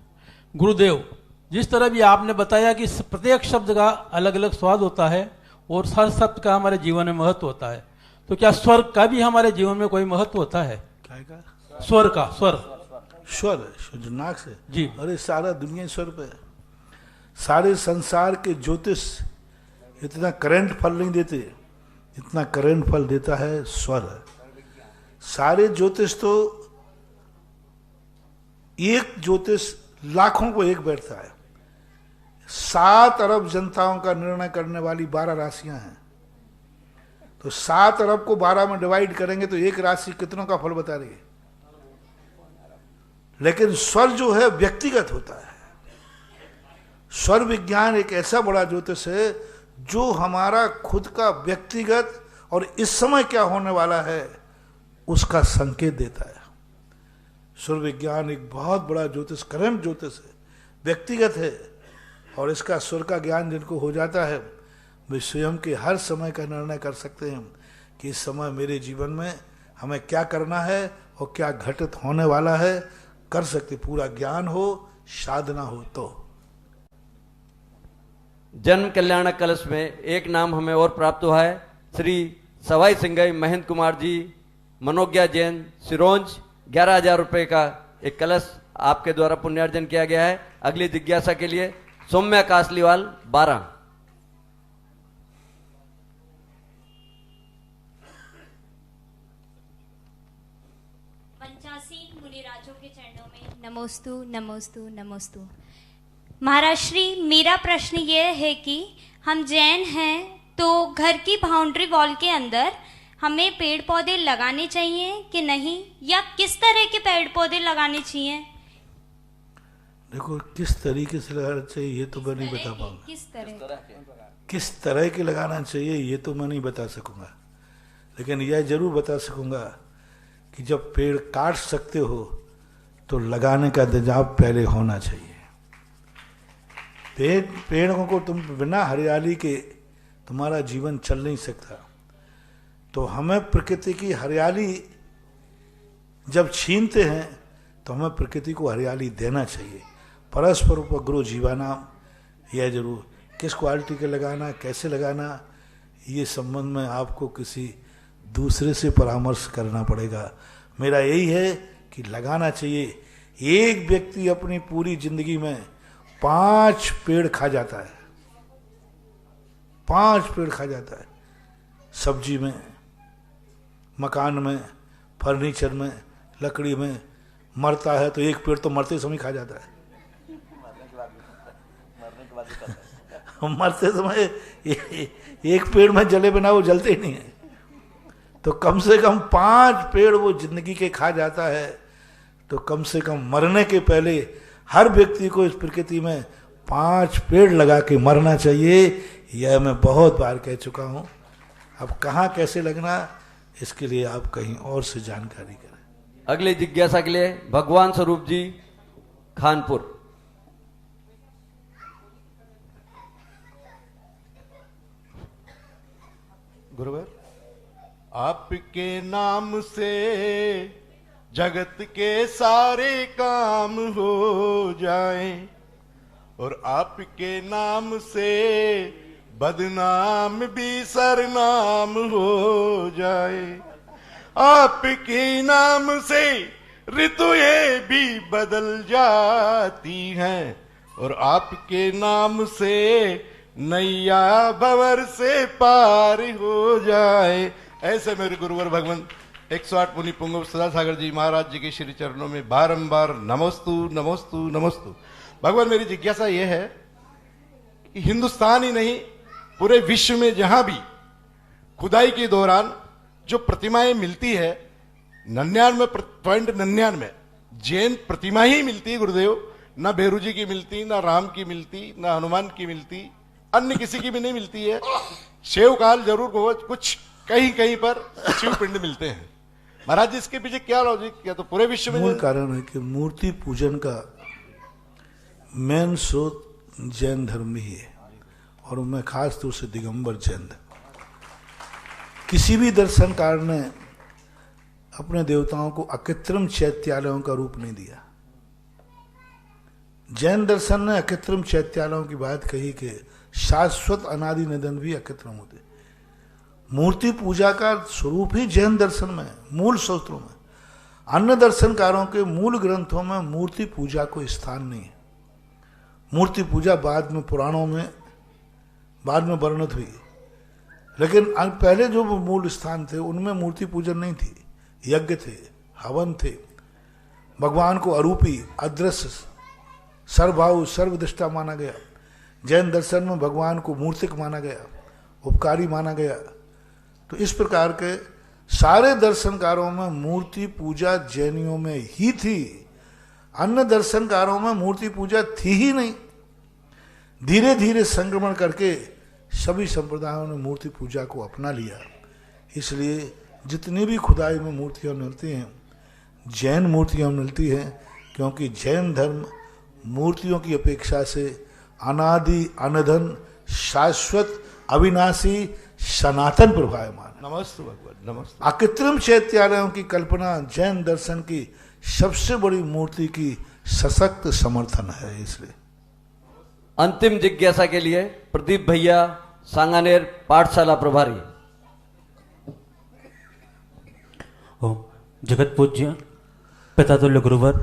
गुरुदेव, जिस तरह भी आपने बताया कि प्रत्येक शब्द का अलग अलग स्वाद होता है और हर शब्द का हमारे जीवन में महत्व होता है, तो क्या स्वर का भी हमारे जीवन में कोई महत्व होता है? क्या का? स्वर का, स्वर जो नाक से जी। अरे सारा दुनिया स्वर पे। सारे संसार के ज्योतिष इतना करंट फल नहीं देते, इतना करंट फल देता है स्वर। सारे ज्योतिष तो एक ज्योतिष लाखों को एक बैठता है। 7 अरब जनताओं का निर्णय करने वाली 12 राशियां हैं, तो 7 अरब को 12 में डिवाइड करेंगे तो एक राशि कितनों का फल बता रही है। लेकिन स्वर जो है व्यक्तिगत होता है। स्वर विज्ञान एक ऐसा बड़ा ज्योतिष है जो हमारा खुद का व्यक्तिगत और इस समय क्या होने वाला है उसका संकेत देता है। स्वर विज्ञान एक बहुत बड़ा ज्योतिष, करंट ज्योतिष है, व्यक्तिगत है, और इसका स्वर का ज्ञान जिनको हो जाता है वे स्वयं के हर समय का निर्णय कर सकते हैं कि इस समय मेरे जीवन में हमें क्या करना है और क्या घटित होने वाला है, कर सकते। पूरा ज्ञान हो, साधना हो तो। जन्म कल्याण कलश में एक नाम हमें और प्राप्त हुआ है। श्री सवाई सिंगाई महेंद्र कुमार जी, मनोज्ञा जैन, सिरोंज 11,000 रुपए का एक कलश आपके द्वारा पुण्यार्जन किया गया है। अगली जिज्ञासा के लिए सौम्या कासलीवाल 12। पंचासीन मुनिराजों के चरणों में नमोस्तु नमोस्तु नमोस्तु। महाराज श्री, मेरा प्रश्न ये है कि हम जैन हैं तो घर की बाउंड्री वॉल के अंदर हमें पेड़ पौधे लगाने चाहिए कि नहीं, या किस तरह के पेड़ पौधे लगाने चाहिए? देखो, किस तरीके से लगाना चाहिए ये तो मैं नहीं बता पाऊंगा। किस तरह के लगाना चाहिए ये तो मैं नहीं बता सकूंगा, लेकिन यह जरूर बता सकूंगा कि जब पेड़ काट सकते हो तो लगाने का इंतजाम पहले होना चाहिए। पेड़ों को तुम बिना हरियाली के तुम्हारा जीवन चल नहीं सकता। तो हमें प्रकृति की हरियाली जब छीनते हैं तो हमें प्रकृति को हरियाली देना चाहिए। परस्पर उपग्रह जीवानाम, यह जरूर। किस क्वालिटी के लगाना, कैसे लगाना, ये संबंध में आपको किसी दूसरे से परामर्श करना पड़ेगा। मेरा यही है कि लगाना चाहिए। एक व्यक्ति अपनी पूरी जिंदगी में 5 पेड़ खा जाता है, 5 पेड़ खा जाता है, सब्जी में, मकान में, फर्नीचर में, लकड़ी में। मरता है तो एक पेड़ तो मरते समय खा जाता है, मरते समय एक पेड़ में जले बिना वो जलते ही नहीं है। तो कम से कम 5 पेड़ वो जिंदगी के खा जाता है। तो कम से कम मरने के पहले हर व्यक्ति को इस प्रकृति में 5 पेड़ लगा के मरना चाहिए। यह मैं बहुत बार कह चुका हूं। अब कहाँ कैसे लगना, इसके लिए आप कहीं और से जानकारी करें। अगले जिज्ञासा के लिए भगवान स्वरूप जी, खानपुर। गुरुवर, आपके नाम से जगत के सारे काम हो जाएं और आपके नाम से बदनाम भी सरनाम हो जाए। आपके नाम से ऋतुएं भी बदल जाती हैं और आपके नाम से नैया भंवर से पार हो जाए। ऐसे मेरे गुरुवर भगवान 108 मुनि पुंगव सदा सागर जी महाराज जी के श्री चरणों में बारंबार नमोस्तु नमोस्तु नमोस्तु। भगवान, मेरी जिज्ञासा यह है कि हिंदुस्तान ही नहीं, पूरे विश्व में जहां भी खुदाई के दौरान जो प्रतिमाएं मिलती है, 99.99 जैन प्रतिमा ही मिलती है गुरुदेव। ना भेरू जी की मिलती, ना राम की मिलती, ना हनुमान की मिलती, अन्य किसी की भी नहीं मिलती है। शिव काल जरूर कुछ कहीं कहीं पर शिव पिंड मिलते हैं। महाराज जी, इसके पीछे क्या लॉजिक, क्या तो पूरे विश्व में मूल कारण है कि मूर्ति पूजन का मेन स्रोत जैन धर्म ही है, और उनमें खास तौर से दिगंबर जैन धर्म। किसी भी दर्शनकार ने अपने देवताओं को अकृत्रिम चैत्यालयों का रूप नहीं दिया। जैन दर्शन ने अकृत्रिम चैत्यालयों की बात कही कि शाश्वत अनादि निधन भी अकृत्रिम होते। मूर्ति पूजा का स्वरूप ही जैन दर्शन में है, मूल सूत्रों में। अन्य दर्शनकारों के मूल ग्रंथों में मूर्ति पूजा को स्थान नहीं है। मूर्ति पूजा बाद में पुराणों में बाद में वर्णित हुई, लेकिन पहले जो मूल स्थान थे उनमें मूर्ति पूजन नहीं थी। यज्ञ थे, हवन थे, भगवान को अरूपी, अदृश्य, सर्वभाव, सर्वदृष्टा माना गया। जैन दर्शन में भगवान को मूर्तिक माना गया, उपकारी माना गया। तो इस प्रकार के सारे दर्शनकारों में मूर्ति पूजा जैनियों में ही थी, अन्य दर्शनकारों में मूर्ति पूजा थी ही नहीं। धीरे धीरे संक्रमण करके सभी संप्रदायों ने मूर्ति पूजा को अपना लिया। इसलिए जितनी भी खुदाई में मूर्तियां मिलती हैं, जैन मूर्तियां मिलती हैं, क्योंकि जैन धर्म मूर्तियों की अपेक्षा से अनादि अनधन शाश्वत अविनाशी सनातन प्रभायमान। नमस्ते भगवान, नमस्ते। अकृत्रिम चैत्यालयों की कल्पना जैन दर्शन की सबसे बड़ी मूर्ति की सशक्त समर्थन है। इसलिए अंतिम जिज्ञासा के लिए प्रदीप भैया, सांगानेर पाठशाला प्रभारी। जगत पूज्य पितातुल्य गुरुवर,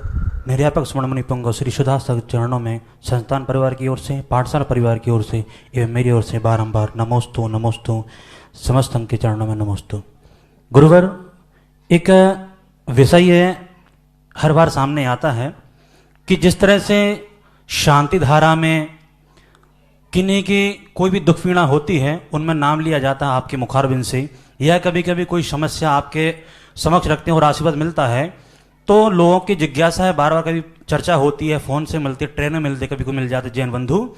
निर्यापक स्मरण मुनि पुंगव श्री सुधास चरणों में संस्थान परिवार की ओर से, पाठशाला परिवार की ओर से एवं मेरी ओर से बारंबार नमोस्तु नमोस्तु, समस्त के चरणों में नमोस्तु। गुरुवर, एक विषय हर बार सामने आता है कि जिस तरह से शांति धारा में किन्हीं की कोई भी दुख पीड़ा होती है, उनमें नाम लिया जाता है आपके मुखारबिंद से, या कभी कभी कोई समस्या आपके समक्ष रखते हैं और आशीर्वाद मिलता है, तो लोगों की जिज्ञासा है, बार बार कभी चर्चा होती है, फोन से मिलती है, ट्रेन में मिलते, कभी कोई मिल जाते जैन बंधु,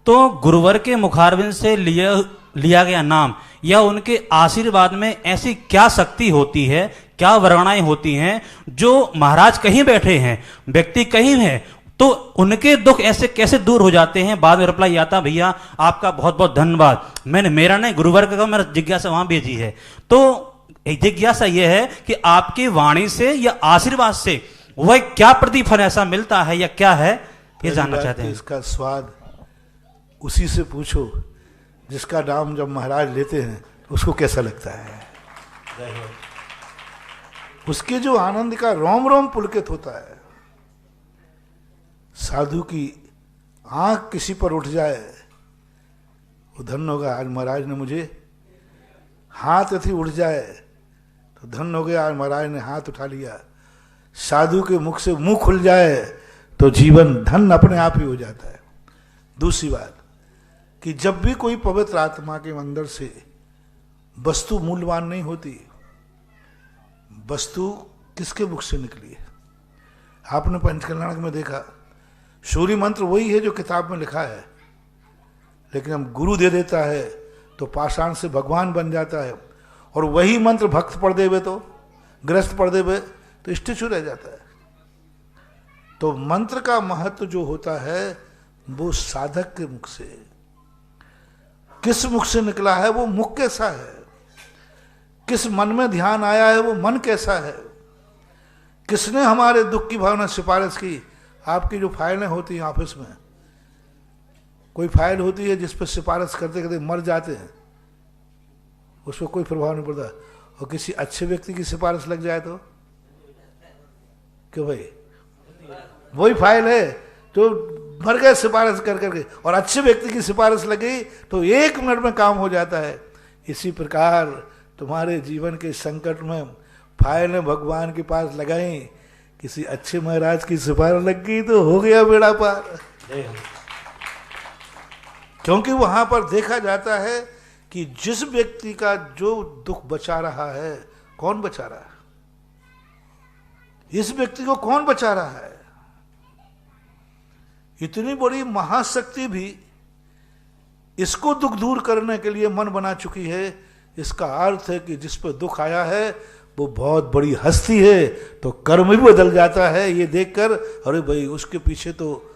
तो गुरुवर के मुखारबिंद से लिया गया नाम या उनके आशीर्वाद में ऐसी क्या शक्ति होती है, क्या वर्णनाएं होती हैं, जो महाराज कहीं बैठे हैं, व्यक्ति कहीं है, तो उनके दुख ऐसे कैसे दूर हो जाते हैं? बाद में रिप्लाई आता, भैया आपका बहुत बहुत धन्यवाद, मैंने मेरा नहीं गुरुवर का मेरा जिज्ञासा वहां भेजी है। तो जिज्ञासा यह है कि आपकी वाणी से या आशीर्वाद से वह क्या प्रतिफल ऐसा मिलता है या क्या है, ये जानना चाहते हैं। इसका स्वाद उसी से पूछो जिसका नाम जब महाराज लेते हैं उसको कैसा लगता है। उसके जो आनंद का रोम रोम पुलकित होता है। साधु की आंख किसी पर उठ जाए वो धन्य होगा, आज महाराज ने मुझे हाथ यदि उठ जाए तो धन्य हो गया, आज महाराज ने हाथ उठा लिया। साधु के मुख से मुंह खुल जाए तो जीवन धन अपने आप ही हो जाता है। दूसरी बात कि जब भी कोई पवित्र आत्मा के अंदर से वस्तु मूल्यवान नहीं होती, वस्तु किसके मुख से निकली है। आपने पंचकल्याणक में देखा, सूर्य मंत्र वही है जो किताब में लिखा है, लेकिन हम गुरु दे देता है तो पाषाण से भगवान बन जाता है, और वही मंत्र भक्त पढ़ देवे तो, गृहस्थ पढ़ देवे तो स्टेचू रह जाता है। तो मंत्र का महत्व जो होता है वो साधक के मुख से, किस मुख से निकला है, वो मुख कैसा है, किस मन में ध्यान आया है, वो मन कैसा है, किसने हमारे दुख की भावना सिफारिश की। आपकी जो फाइलें होती हैं ऑफिस में, कोई फाइल होती है जिस पर सिफारिश करते करते मर जाते हैं, उस पर कोई प्रभाव नहीं पड़ता, और किसी अच्छे व्यक्ति की सिफारिश लग जाए तो क्यों भाई, वही फाइल है जो मर गए सिफारिश कर करके, और अच्छे व्यक्ति की सिफारिश लगी तो 1 मिनट में काम हो जाता है। इसी प्रकार तुम्हारे जीवन के संकट में फाइलें भगवान के पास लगाई, किसी अच्छे महाराज की सिफारिश लग गई तो हो गया बेड़ा पार। क्योंकि वहां पर देखा जाता है कि जिस व्यक्ति का जो दुख बचा रहा है, कौन बचा रहा है, इस व्यक्ति को कौन बचा रहा है। इतनी बड़ी महाशक्ति भी इसको दुख दूर करने के लिए मन बना चुकी है। इसका अर्थ है कि जिस पर दुख आया है वो बहुत बड़ी हस्ती है, तो कर्म भी बदल जाता है। ये देखकर अरे भाई उसके पीछे तो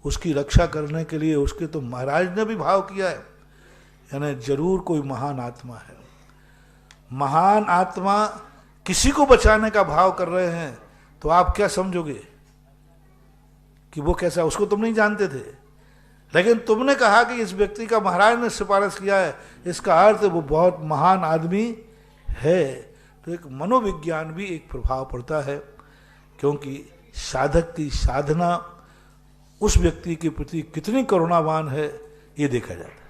उसकी रक्षा करने के लिए उसके तो महाराज ने भी भाव किया है, यानी जरूर कोई महान आत्मा है। महान आत्मा किसी को बचाने का भाव कर रहे हैं तो आप क्या समझोगे कि वो कैसा, उसको तुम नहीं जानते थे, लेकिन तुमने कहा कि इस व्यक्ति का महाराज ने सिफारिश किया है, इसका अर्थ वो बहुत महान आदमी है। तो एक मनोविज्ञान भी एक प्रभाव पड़ता है, क्योंकि साधक की साधना उस व्यक्ति के प्रति कितनी करुणावान है ये देखा जाता है।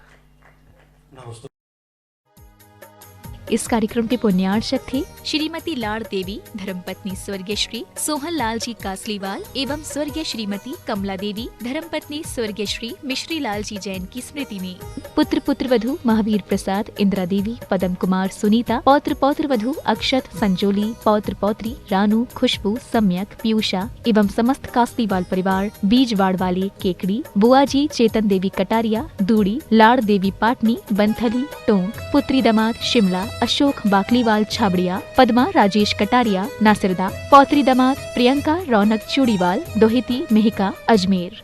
इस कार्यक्रम के पुण्यार्चक थे श्रीमती लाड़ देवी धर्मपत्नी स्वर्गीय श्री सोहन लाल जी कासलीवाल एवं स्वर्गीय श्रीमती कमला देवी धर्मपत्नी स्वर्गीय श्री मिश्री लाल जी जैन की स्मृति में। पुत्र पुत्रवधू महावीर प्रसाद, इंदिरा देवी, पदम कुमार, सुनीता, पौत्र पौत्रवधू अक्षत, संजोली, पौत्र पौत्री रानू, खुशबू, सम्यक, पीयूषा एवं समस्त कासलीवाल परिवार, बीजवाड़ वाले केकड़ी, बुआजी चेतन देवी कटारिया, दूड़ी, लाड़ देवी पाटनी, बंथली, टोंक, पुत्री दामाद शिमला, अशोक बाकलीवाल छाबड़िया, पद्मा राजेश कटारिया नासिरदा, पौत्री दामाद प्रियंका रौनक चूड़ीवाल, दोहिती मेहिका अजमेर।